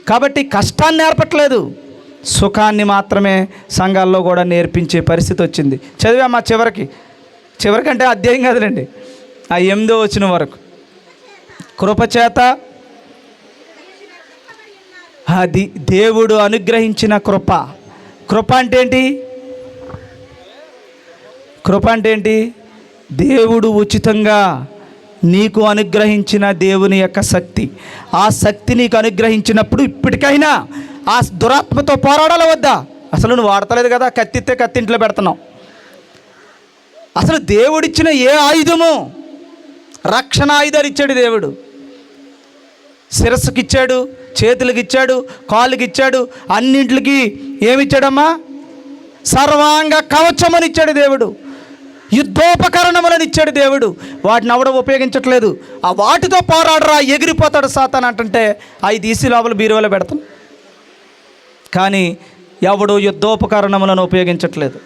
కాబట్టి కష్టాన్ని నేర్పట్లేదు, సుఖాన్ని మాత్రమే సంఘాల్లో కూడా నేర్పించే పరిస్థితి వచ్చింది. చదివామా చివరికి అంటే అధ్యాయం కాదులేండి, ఆ 8వ వచనం వరకు. కృపచేత, అది దేవుడు అనుగ్రహించిన కృప. కృప అంటే ఏంటి? దేవుడు ఉచితంగా నీకు అనుగ్రహించిన దేవుని యొక్క శక్తి. ఆ శక్తి నీకు అనుగ్రహించినప్పుడు ఇప్పటికైనా ఆ దురాత్మతో పోరాడాలి వద్దా? అసలు నువ్వు వాడతలేదు కదా, కత్తిస్తే కత్తింట్లో పెడుతున్నావు. అసలు దేవుడిచ్చిన ఏ ఆయుధము, రక్షణ ఆయుధాలు ఇచ్చాడు దేవుడు. శిరస్సుకి ఇచ్చాడు, చేతులకి ఇచ్చాడు, కాళ్ళకి ఇచ్చాడు, అన్నింటికి ఏమిచ్చాడమ్మా? సర్వాంగ కవచమని ఇచ్చాడు దేవుడు. యుద్ధోపకరణములను ఇచ్చాడు దేవుడు. వాటిని ఎవడో ఉపయోగించట్లేదు. ఆ వాటితో పోరాడరా, ఎగిరిపోతాడు సాతాను అంటే అవి తీసి లోపల బీరువాలో పెడతాం. కానీ ఎవడు యుద్ధోపకరణములను ఉపయోగించట్లేదు.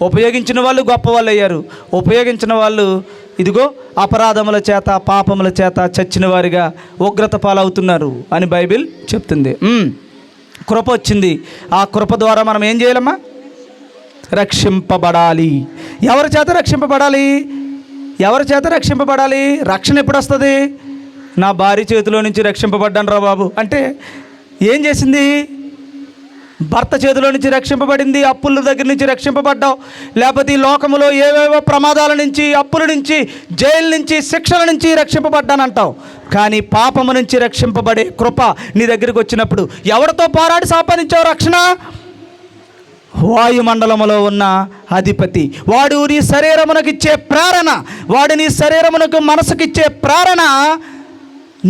ఉపయోగించిన వాళ్ళు గొప్ప వాళ్ళు అయ్యారు. ఉపయోగించిన వాళ్ళు ఇదిగో అపరాధముల చేత, పాపముల చేత చచ్చిన వారిగా ఉగ్రత పాలవుతున్నారు అని బైబిల్ చెప్తుంది. కృప వచ్చింది. ఆ కృప ద్వారా మనం ఏం చేయాలమ్మా? రక్షింపబడాలి. ఎవరి చేత రక్షింపబడాలి? ఎవరి చేత రక్షింపబడాలి? రక్షణ ఎప్పుడు వస్తుంది? నా భార్య చేతిలో నుంచి రక్షింపబడ్డాను రా బాబు అంటే ఏం చేసింది? భర్త చేతిలో నుంచి రక్షింపబడింది, అప్పుల దగ్గర నుంచి రక్షింపబడ్డావు, లేకపోతే ఈ లోకములో ఏవేవో ప్రమాదాల నుంచి, అప్పుల నుంచి, జైలు నుంచి, శిక్షల నుంచి రక్షింపబడ్డానంటావు. కానీ పాపము నుంచి రక్షింపబడే కృప నీ దగ్గరికి వచ్చినప్పుడు ఎవరితో పోరాడి సంపాదించావు రక్షణ? వాయుమండలములో ఉన్న అధిపతి. వాడు నీ శరీరమునకిచ్చే ప్రేరణ, వాడు నీ శరీరమునకు మనసుకిచ్చే ప్రేరణ.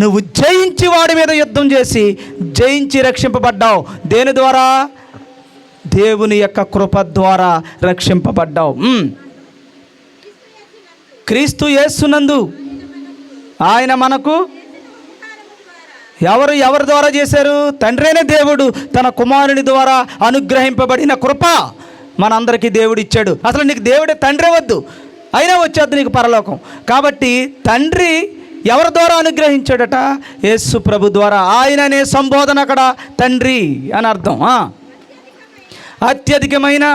నువ్వు జయించి వాడి మీద యుద్ధం చేసి జయించి రక్షింపబడ్డావు. దేని ద్వారా? దేవుని యొక్క కృప ద్వారా రక్షింపబడ్డావు. క్రీస్తు యేసునందు ఆయన మనకు ఎవరి ద్వారా చేశారు? తండ్రైన దేవుడు తన కుమారుని ద్వారా అనుగ్రహింపబడిన కృప మనందరికీ దేవుడు ఇచ్చాడు. అసలు నీకు దేవుడే తండ్రి వద్దు, అయినా వచ్చేద్దు నీకు పరలోకం. కాబట్టి తండ్రి ఎవరి ద్వారా అనుగ్రహించాడట? యేసు ప్రభు ద్వారా. ఆయన అనే సంబోధన అక్కడ తండ్రి అని అర్థం. అత్యధికమైన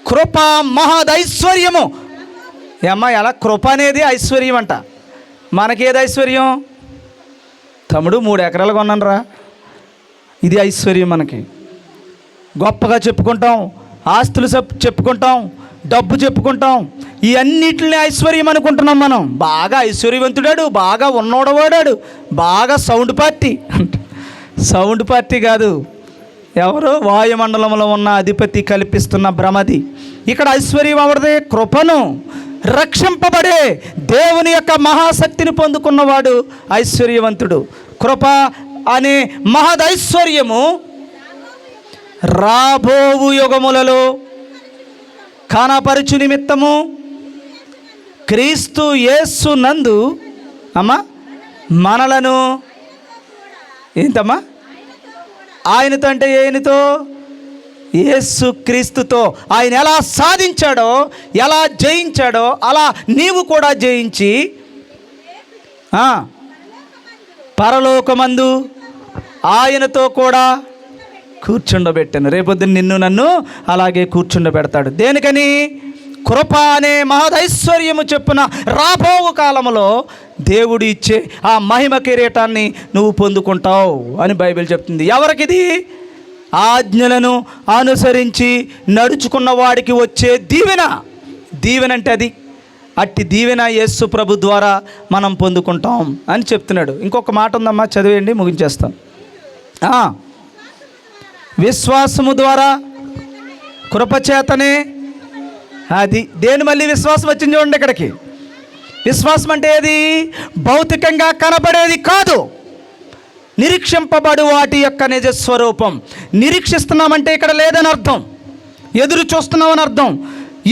కృప మహదైశ్వర్యము. ఏమ్మా ఎలా? కృప అనేది ఐశ్వర్యం అంట. మనకేది ఐశ్వర్యం? తమ్ముడు 3 ఎకరాలు కొన్నాను రా, ఇది ఐశ్వర్యం. మనకి గొప్పగా చెప్పుకుంటాం, ఆస్తులు చెప్పుకుంటాం, డబ్బు చెప్పుకుంటాం, ఈ అన్నిటిని ఐశ్వర్యం అనుకుంటున్నాం మనం. బాగా ఐశ్వర్యవంతుడాడు, బాగా ఉన్నోడవాడాడు, బాగా సౌండ్ పార్టీ కాదు. ఎవరు? వాయుమండలంలో ఉన్న అధిపతి కల్పిస్తున్న భ్రమది. ఇక్కడ ఐశ్వర్యం ఎవరిది? కృపను రక్షింపబడే దేవుని యొక్క మహాశక్తిని పొందుకున్నవాడు ఐశ్వర్యవంతుడు. కృప అనే మహదైశ్వర్యము రాబోవు యుగములలో కనపరచు నిమిత్తము క్రీస్తు యేసు నందు మనలను ఏంటమ్మా? ఆయనతో అంటే ఆయనతో యేసు క్రీస్తుతో ఆయన ఎలా సాధించాడో, ఎలా జయించాడో అలా నీవు కూడా జయించి పరలోకమందు ఆయనతో కూడా కూర్చుండబెట్టాను. రేపొద్దున నిన్ను నన్ను అలాగే కూర్చుండబెడతాడు. దేనికని? కృప అనే మహదైశ్వర్యము చెప్పున రాబోవు కాలంలో దేవుడు ఇచ్చే ఆ మహిమ కిరీటాన్ని నువ్వు పొందుకుంటావు అని బైబిల్ చెప్తుంది. ఎవరికిది? ఆజ్ఞలను అనుసరించి నడుచుకున్న వాడికి వచ్చే దీవెన. దీవెన అంటే అది. అట్టి దీవెన యేసు ప్రభు ద్వారా మనం పొందుకుంటాం అని చెప్తున్నాడు. ఇంకొక మాట ఉందమ్మా, చదివేయండి, ముగించేస్తాం. విశ్వాసము ద్వారా కృపచేతనే. అది దేని మళ్ళీ విశ్వాసం వచ్చింది చూడండి ఇక్కడికి. విశ్వాసం అంటే ఏది? భౌతికంగా కనబడేది కాదు, నిరీక్షింపబడు వాటి యొక్క నిజస్వరూపం. నిరీక్షిస్తున్నామంటే ఇక్కడ లేదని అర్థం, ఎదురు చూస్తున్నామని అర్థం.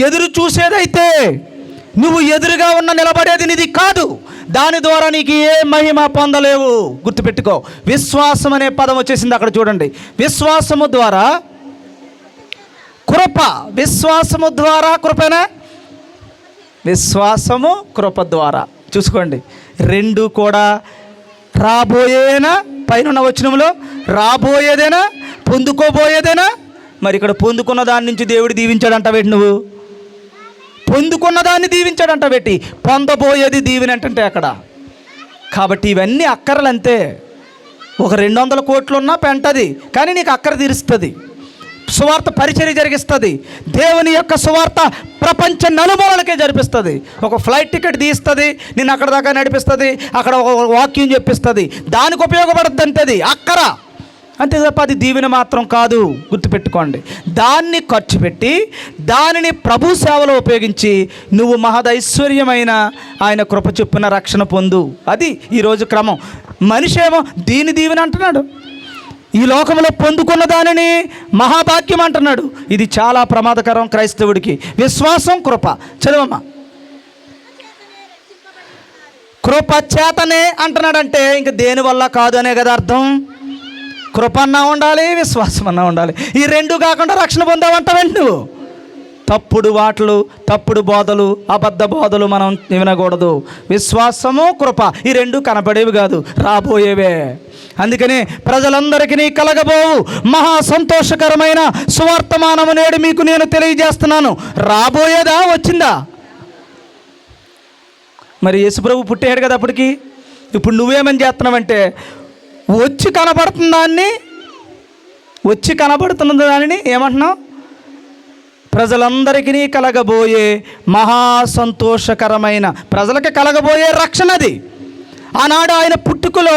ఎదురు చూసేదైతే నువ్వు ఎదురుగా ఉన్న నిలబడేది నీది కాదు, దాని ద్వారా నీకు ఏ మహిమ పొందలేవు. గుర్తుపెట్టుకో. విశ్వాసం అనే పదం వచ్చేసింది అక్కడ చూడండి. విశ్వాసము ద్వారా కృప. విశ్వాసము ద్వారా కృపనా? విశ్వాసము కృప ద్వారా. చూసుకోండి, రెండు కూడా రాబోయేనా? పైన వచనంలో రాబోయేదేనా, పొందుకోబోయేదేనా? మరి ఇక్కడ పొందుకున్న దాని నుంచి దేవుడు దీవించాడంట పెట్టి, నువ్వు పొందుకున్న దాన్ని దీవించాడంట పెట్టి, పొందబోయేది దీవెనంటే అక్కడ. కాబట్టి ఇవన్నీ అక్కర్లంతే. ఒక 200 కోట్లు ఉన్నా పెంటది, కానీ నీకు అక్కర తీరుస్తుంది. సువార్త పరిచర్య జరిగిస్తుంది. దేవుని యొక్క సువార్త ప్రపంచ నలుమూలలకే జరిపిస్తుంది. ఒక ఫ్లైట్ టికెట్ తీస్తుంది, నేను అక్కడ దాకా నడిపిస్తుంది, అక్కడ ఒక వాక్యం చెప్పిస్తుంది, దానికి ఉపయోగపడుతుంది అంతేది అక్కర. అంతే తప్ప అది దీవెన మాత్రం కాదు. గుర్తుపెట్టుకోండి. దాన్ని ఖర్చు పెట్టి దానిని ప్రభు సేవలో ఉపయోగించి నువ్వు మహదైశ్వర్యమైన ఆయన కృప చొప్పున రక్షణ పొందు. అది ఈరోజు క్రమం. మనిషి ఏమో దీని దీవెన అంటున్నాడు, ఈ లోకంలో పొందుకున్న దానిని మహాభాగ్యం అంటున్నాడు. ఇది చాలా ప్రమాదకరం క్రైస్తవుడికి. విశ్వాసం, కృప. చదవమ్మా. కృప చేతనే అంటున్నాడంటే ఇంక దేనివల్ల కాదు అనే కదా అర్థం. కృప అన్నా ఉండాలి, విశ్వాసం అన్నా ఉండాలి. ఈ రెండు కాకుండా రక్షణ పొందావంటావేంటి నువ్వు? తప్పుడు వాటలు, తప్పుడు బోధలు, అబద్ధ బోధలు మనం వినకూడదు. విశ్వాసము, కృప ఈ రెండు కనపడేవి కాదు, రాబోయేవే. అందుకనే ప్రజలందరికీ కలగబోవు మహా సంతోషకరమైన సువార్తమానము నేడు మీకు నేను తెలియజేస్తున్నాను. రాబోయేదా, వచ్చిందా? మరి యేసుప్రభు పుట్టాడు కదా అప్పటికి. ఇప్పుడు నువ్వేమని చేస్తున్నావంటే వచ్చి కనబడుతున్న దానిని ఏమంటున్నావు? ప్రజలందరికీ కలగబోయే మహా సంతోషకరమైన, ప్రజలకి కలగబోయే రక్షణ అది. ఆనాడు ఆయన పుట్టుకలో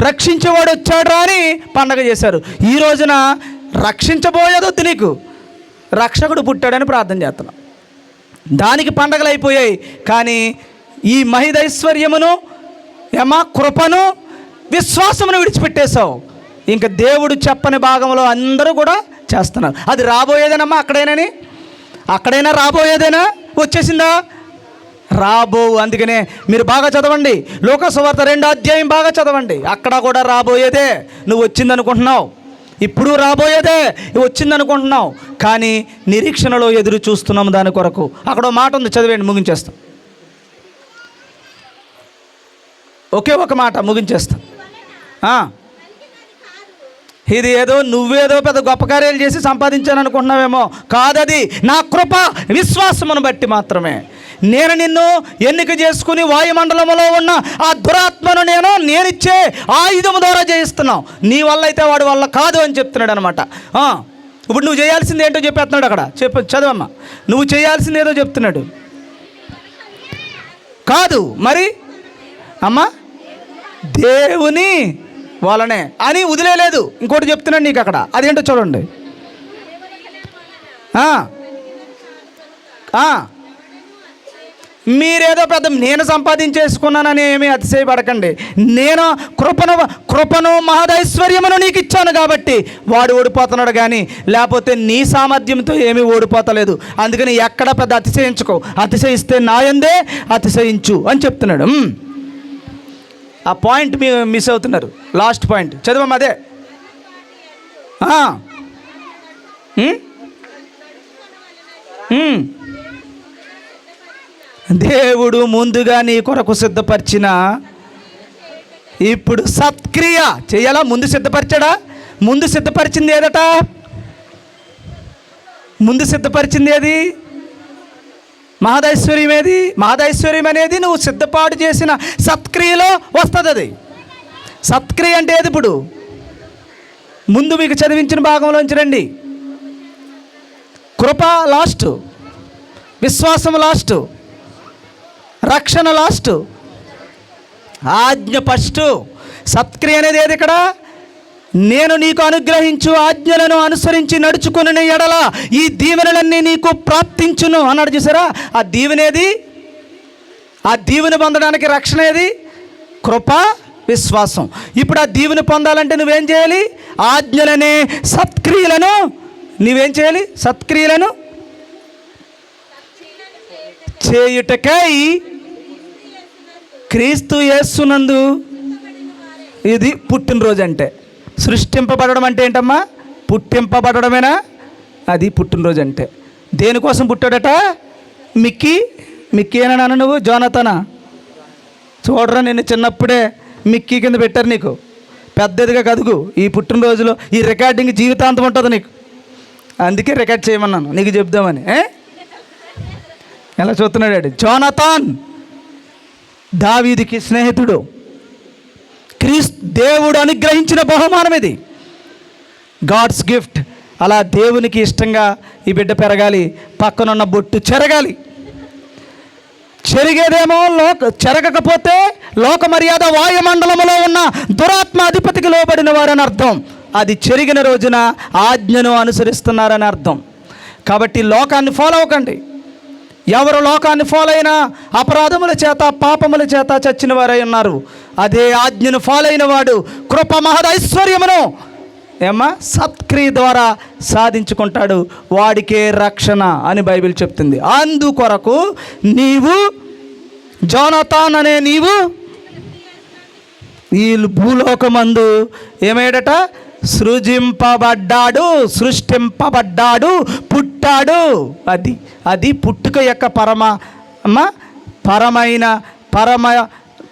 రక్షించేవాడు వచ్చాడు అని పండగ చేశారు. ఈ రోజున రక్షించబోయేదొద్దు, నీకు రక్షకుడు పుట్టాడని ప్రార్థన చేస్తున్నాం. దానికి పండగలు అయిపోయాయి. కానీ ఈ మహిదైశ్వర్యమును, కృపను, విశ్వాసమును విడిచిపెట్టేశావు. ఇంకా దేవుడు చెప్పని భాగంలో అందరూ కూడా చేస్తున్నారు. అది రాబోయేదేనమ్మా? అక్కడైనా రాబోయేదేనా? వచ్చేసిందా? అందుకనే మీరు బాగా చదవండి. లూకాసు వార్త 2వ అధ్యాయం బాగా చదవండి. అక్కడ కూడా రాబోయేదే. నువ్వు వచ్చిందనుకుంటున్నావు, ఇప్పుడు రాబోయేదే వచ్చిందనుకుంటున్నావు, కానీ నిరీక్షణలో ఎదురు చూస్తున్నాము దాని కొరకు. అక్కడ మాట ఉంది, చదివేయండి, ముగించేస్తాం. ఒకే ఒక మాట ముగించేస్తాం. ఇది ఏదో నువ్వేదో పెద్ద గొప్ప కార్యాలు చేసి సంపాదించాను అనుకుంటున్నావేమో. కాదది నా కృప విశ్వాసమును బట్టి మాత్రమే. నేను నిన్ను ఎన్నిక చేసుకుని వాయుమండలంలో ఉన్న ఆ దురాత్మను నేనిచ్చే ఆయుధము ద్వారా జయిస్తున్నావు. నీ వల్ల అయితే వాడి వల్ల కాదు అని చెప్తున్నాడు అనమాట. ఇప్పుడు నువ్వు చేయాల్సింది ఏంటో చెప్పేస్తున్నాడు అక్కడ. చదవమ్మా. నువ్వు చేయాల్సింది ఏదో చెప్తున్నాడు. కాదు మరి అమ్మా, దేవుని వలనే అని వదిలేదు. ఇంకోటి చెప్తున్నాడు నీకు అక్కడ. అదేంటో చూడండి. మీరేదో పెద్ద నేను సంపాదించేసుకున్నానని ఏమీ అతిశయపడకండి. నేను కృపను మహదైశ్వర్యమును నీకు ఇచ్చాను కాబట్టి వాడు ఓడిపోతున్నాడు, కానీ లేకపోతే నీ సామర్థ్యంతో ఏమీ ఓడిపోతలేదు. అందుకని ఎక్కడ పెద్ద అతిశయించుకో. అతిశయిస్తే నాయందే అతిశయించు అని చెప్తున్నాడు. ఆ పాయింట్ మిస్ అవుతున్నారు. లాస్ట్ పాయింట్ చదవమ్మా. అదే దేవుడు ముందుగా నీ కొరకు సిద్ధపరిచిన, ఇప్పుడు సత్క్రియ చేయాలా? ముందు సిద్ధపరిచాడా? ముందు సిద్ధపరిచింది ఏదట? ముందు సిద్ధపరిచింది ఏది? మహదైశ్వర్యం ఏది? మహదైశ్వర్యం అనేది నువ్వు సిద్ధపాటు చేసిన సత్క్రియలో వస్తుంది. అది సత్క్రియ అంటే ఏది? ఇప్పుడు ముందు మీకు చదివించిన భాగంలోంచి రండి. కృప లాస్ట్, విశ్వాసం లాస్ట్, రక్షణ లాస్ట్, ఆజ్ఞ ఫస్ట్. సత్క్రియ అనేది ఏది ఇక్కడ? నేను నీకు అనుగ్రహించు ఆజ్ఞలను అనుసరించి నడుచుకుని ఎడల ఈ దీవెనలన్నీ నీకు ప్రాప్తించును అన్నాడు. చూసారా? ఆ దీవెనేది? ఆ దీవెన పొందడానికి రక్షణ ఏది? కృప, విశ్వాసం. ఇప్పుడు ఆ దీవెన పొందాలంటే నువ్వేం చేయాలి? ఆజ్ఞలనే సత్క్రియలను నువ్వేం చేయాలి? సత్క్రియలను చేయుటకై క్రీస్తు యేసునందు. ఇది పుట్టినరోజు అంటే. సృష్టింపబడడం అంటే ఏంటమ్మా? పుట్టింపబడమేనా? అది పుట్టినరోజు అంటే. దేనికోసం పుట్టాడట? మిక్కీ అని నాన్న నువ్వు జోనతనా? చూడరా, నిన్ను చిన్నప్పుడే మిక్కీ కింద పెట్టారు నీకు. పెద్దదిగా కదుగు. ఈ పుట్టినరోజులో ఈ రికార్డింగ్ జీవితాంతం ఉంటుంది నీకు. అందుకే రికార్డ్ చేయమన్నాను, నీకు చెప్దామని. ఎలా చూస్తున్నాడు? జోనతాన్ దావీదుకి స్నేహితుడు. దేవుడు అనుగ్రహించిన బహుమానం ఇది, గాడ్స్ గిఫ్ట్. అలా దేవునికి ఇష్టంగా ఈ బిడ్డ పెరగాలి, పక్కనున్న బొట్టు చెరగాలి. చెరిగేదేమో చెరగకపోతే లోక మర్యాద వాయుమండలములో ఉన్న దురాత్మ అధిపతికి లోబడిన వారని అర్థం. అది చెరిగిన రోజున ఆజ్ఞను అనుసరిస్తున్నారని అర్థం. కాబట్టి లోకాన్ని ఫాలో అవ్వకండి. ఎవరు లోకాన్ని ఫాలో అయినా అపరాధముల చేత పాపముల చేత చచ్చిన వారై ఉన్నారు. అదే ఆజ్ఞను ఫాలో అయిన వాడు కృప మహదైశ్వర్యమును సత్క్రియ ద్వారా సాధించుకుంటాడు. వాడికే రక్షణ అని బైబిల్ చెప్తుంది. అందుకొరకు నీవు జోనతాన్ అనే నీవు ఈ భూలోకమందు ఏమయ్యాడట? సృష్టింపబడ్డాడు, పుట్టాడు. అది పుట్టుక యొక్క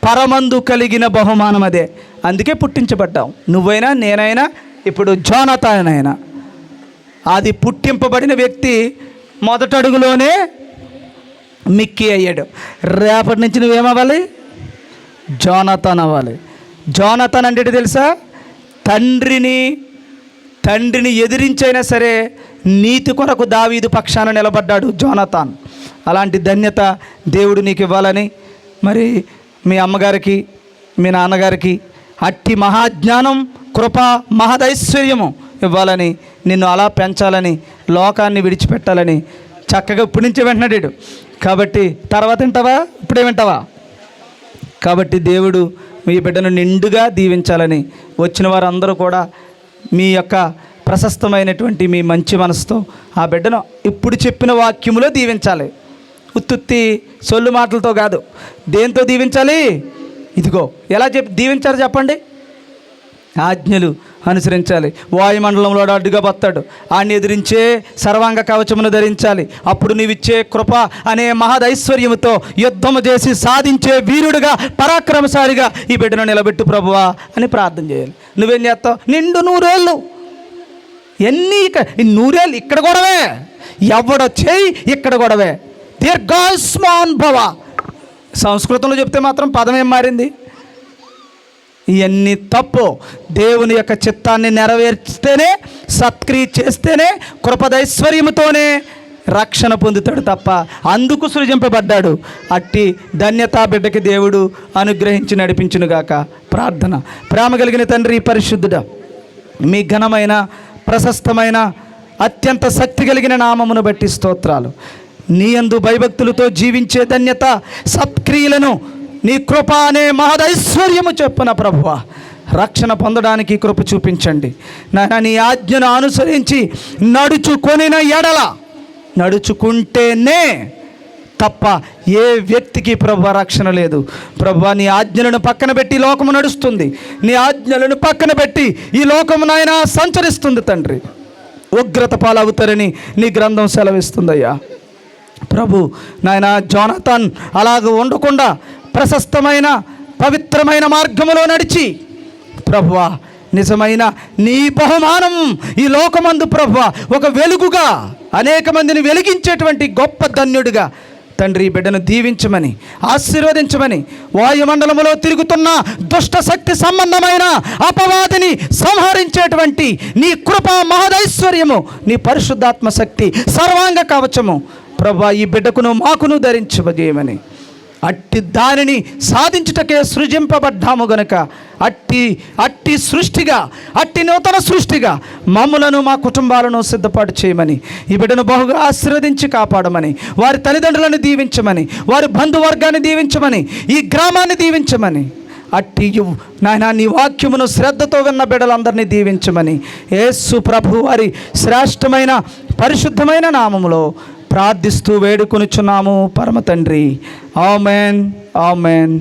పరమందు కలిగిన బహుమానం. అదే అందుకే పుట్టించబడ్డాం. నువ్వైనా నేనైనా ఇప్పుడు జోనాథన్ అయినా అది పుట్టింపబడిన వ్యక్తి మొదటి అడుగులోనే మిక్కీ అయ్యాడు. రేపటి నుంచి నువ్వేమవ్వాలి? జోనాథన్ అవ్వాలి. జోనాథన్ అంటే తెలుసా? తండ్రిని ఎదిరించైనా సరే నీతి కొరకు దావీదు పక్షాన నిలబడ్డాడు జోనాథన్. అలాంటి ధన్యత దేవుడు నీకు ఇవ్వాలని, మరి మీ అమ్మగారికి మీ నాన్నగారికి అట్టి మహాజ్ఞానం, కృప, మహదైశ్వర్యము ఇవ్వాలని, నిన్ను అలా పెంచాలని, లోకాన్ని విడిచిపెట్టాలని చక్కగా ఇప్పటి నుంచే వింటున్నాడు. కాబట్టి తర్వాత వింటావా? ఇప్పుడే వింటావా? కాబట్టి దేవుడు మీ బిడ్డను నిండుగా దీవించాలని, వచ్చిన వారందరూ కూడా మీ యొక్క ప్రశస్తమైనటువంటి మీ మంచి మనసుతో ఆ బిడ్డను ఇప్పుడు చెప్పిన వాక్యములో దీవించాలి. ఉత్తుత్తి సొల్లు మాటలతో కాదు. దేంతో దీవించాలి? ఇదిగో ఎలా దీవించాలి చెప్పండి. ఆజ్ఞలు అనుసరించాలి. వాయుమండలంలో అడ్డుగా బతాడు, ఆడిని ఎదిరించే సర్వాంగ కవచమును ధరించాలి. అప్పుడు నీవిచ్చే కృప అనే మహదైశ్వర్యముతో యుద్ధము చేసి సాధించే వీరుడిగా, పరాక్రమశాలిగా ఈ బిడ్డను నిలబెట్టు ప్రభువా అని ప్రార్థన చేయాలి. నువ్వేం చేస్తావు? నిండు 100 ఏళ్ళు. ఎన్ని నూరేళ్ళు ఇక్కడ గొడవే, ఎవడ చేయి ఇక్కడ గొడవే. దీర్ఘాయుష్మాన్ భవ. సంస్కృతంలో చెప్తే మాత్రం పదం ఏం మారింది? ఇవన్నీ తప్పు. దేవుని యొక్క చిత్తాన్ని నెరవేర్చితేనే, సత్క్రియ చేస్తేనే, కృపదైశ్వర్యముతోనే రక్షణ పొందుతాడు తప్ప అందుకు సృజింపబడ్డాడు. అట్టి ధన్యత బిడ్డకి దేవుడు అనుగ్రహించి నడిపించునుగాక. ప్రార్థన. ప్రేమ కలిగిన తండ్రి, పరిశుద్ధుడా, మీ ఘనమైన, ప్రశస్తమైన, అత్యంత శక్తి కలిగిన నామమును బట్టి స్తోత్రాలు. నీ యందు భయభక్తులతో జీవించే ధన్యత, సత్క్రియలను నీ కృప అనే మహదైశ్వర్యము చెప్పున ప్రభువా రక్షణ పొందడానికి కృప చూపించండి నాయన. నీ ఆజ్ఞను అనుసరించి నడుచుకొనిన ఎడల, నడుచుకుంటేనే తప్ప ఏ వ్యక్తికి ప్రభువా రక్షణ లేదు. ప్రభువా నీ ఆజ్ఞలను పక్కన పెట్టి ఈ లోకము నడుస్తుంది. నీ ఆజ్ఞలను పక్కన పెట్టి ఈ లోకము నాయన సంచరిస్తుంది తండ్రి. ఉగ్రత పాలవుతారని నీ గ్రంథం సెలవిస్తుందయ్యా. ప్రభు నాయన, జోనాథన్ అలాగ ఉండకుండా ప్రశస్తమైన, పవిత్రమైన మార్గములో నడిచి ప్రభువా నిజమైన నీ బహుమానం ఈ లోకమందు ప్రభువా ఒక వెలుగుగా అనేక మందిని వెలిగించేటువంటి గొప్ప ధన్యుడిగా తండ్రి బిడ్డను దీవించమని, ఆశీర్వదించమని, వాయుమండలములో తిరుగుతున్న దుష్ట శక్తి సంబంధమైన అపవాదిని సంహరించేటువంటి నీ కృప, మహదైశ్వర్యము, నీ పరిశుద్ధాత్మ శక్తి, సర్వాంగ కవచము ప్రభువా ఈ బిడ్డకును మాకును ధరించబజేయమని, అట్టి దానిని సాధించుటకే సృజింపబడ్డాము గనుక అట్టి సృష్టిగా, అట్టి నూతన సృష్టిగా మమ్ములను, మా కుటుంబాలను సిద్ధపాటు చేయమని, ఈ బిడ్డను బహుగా ఆశీర్వదించి కాపాడమని, వారి తల్లిదండ్రులను దీవించమని, వారి బంధువర్గాన్ని దీవించమని, ఈ గ్రామాన్ని దీవించమని, అట్టి నాయన నీ వాక్యమును శ్రద్ధతో విన్న బిడ్డలందరినీ దీవించమని యేసు ప్రభు వారి శ్రేష్టమైన, పరిశుద్ధమైన నామములో ప్రార్థిస్తూ వేడుకొనుచున్నాము పరమ తండ్రి. Amen, amen.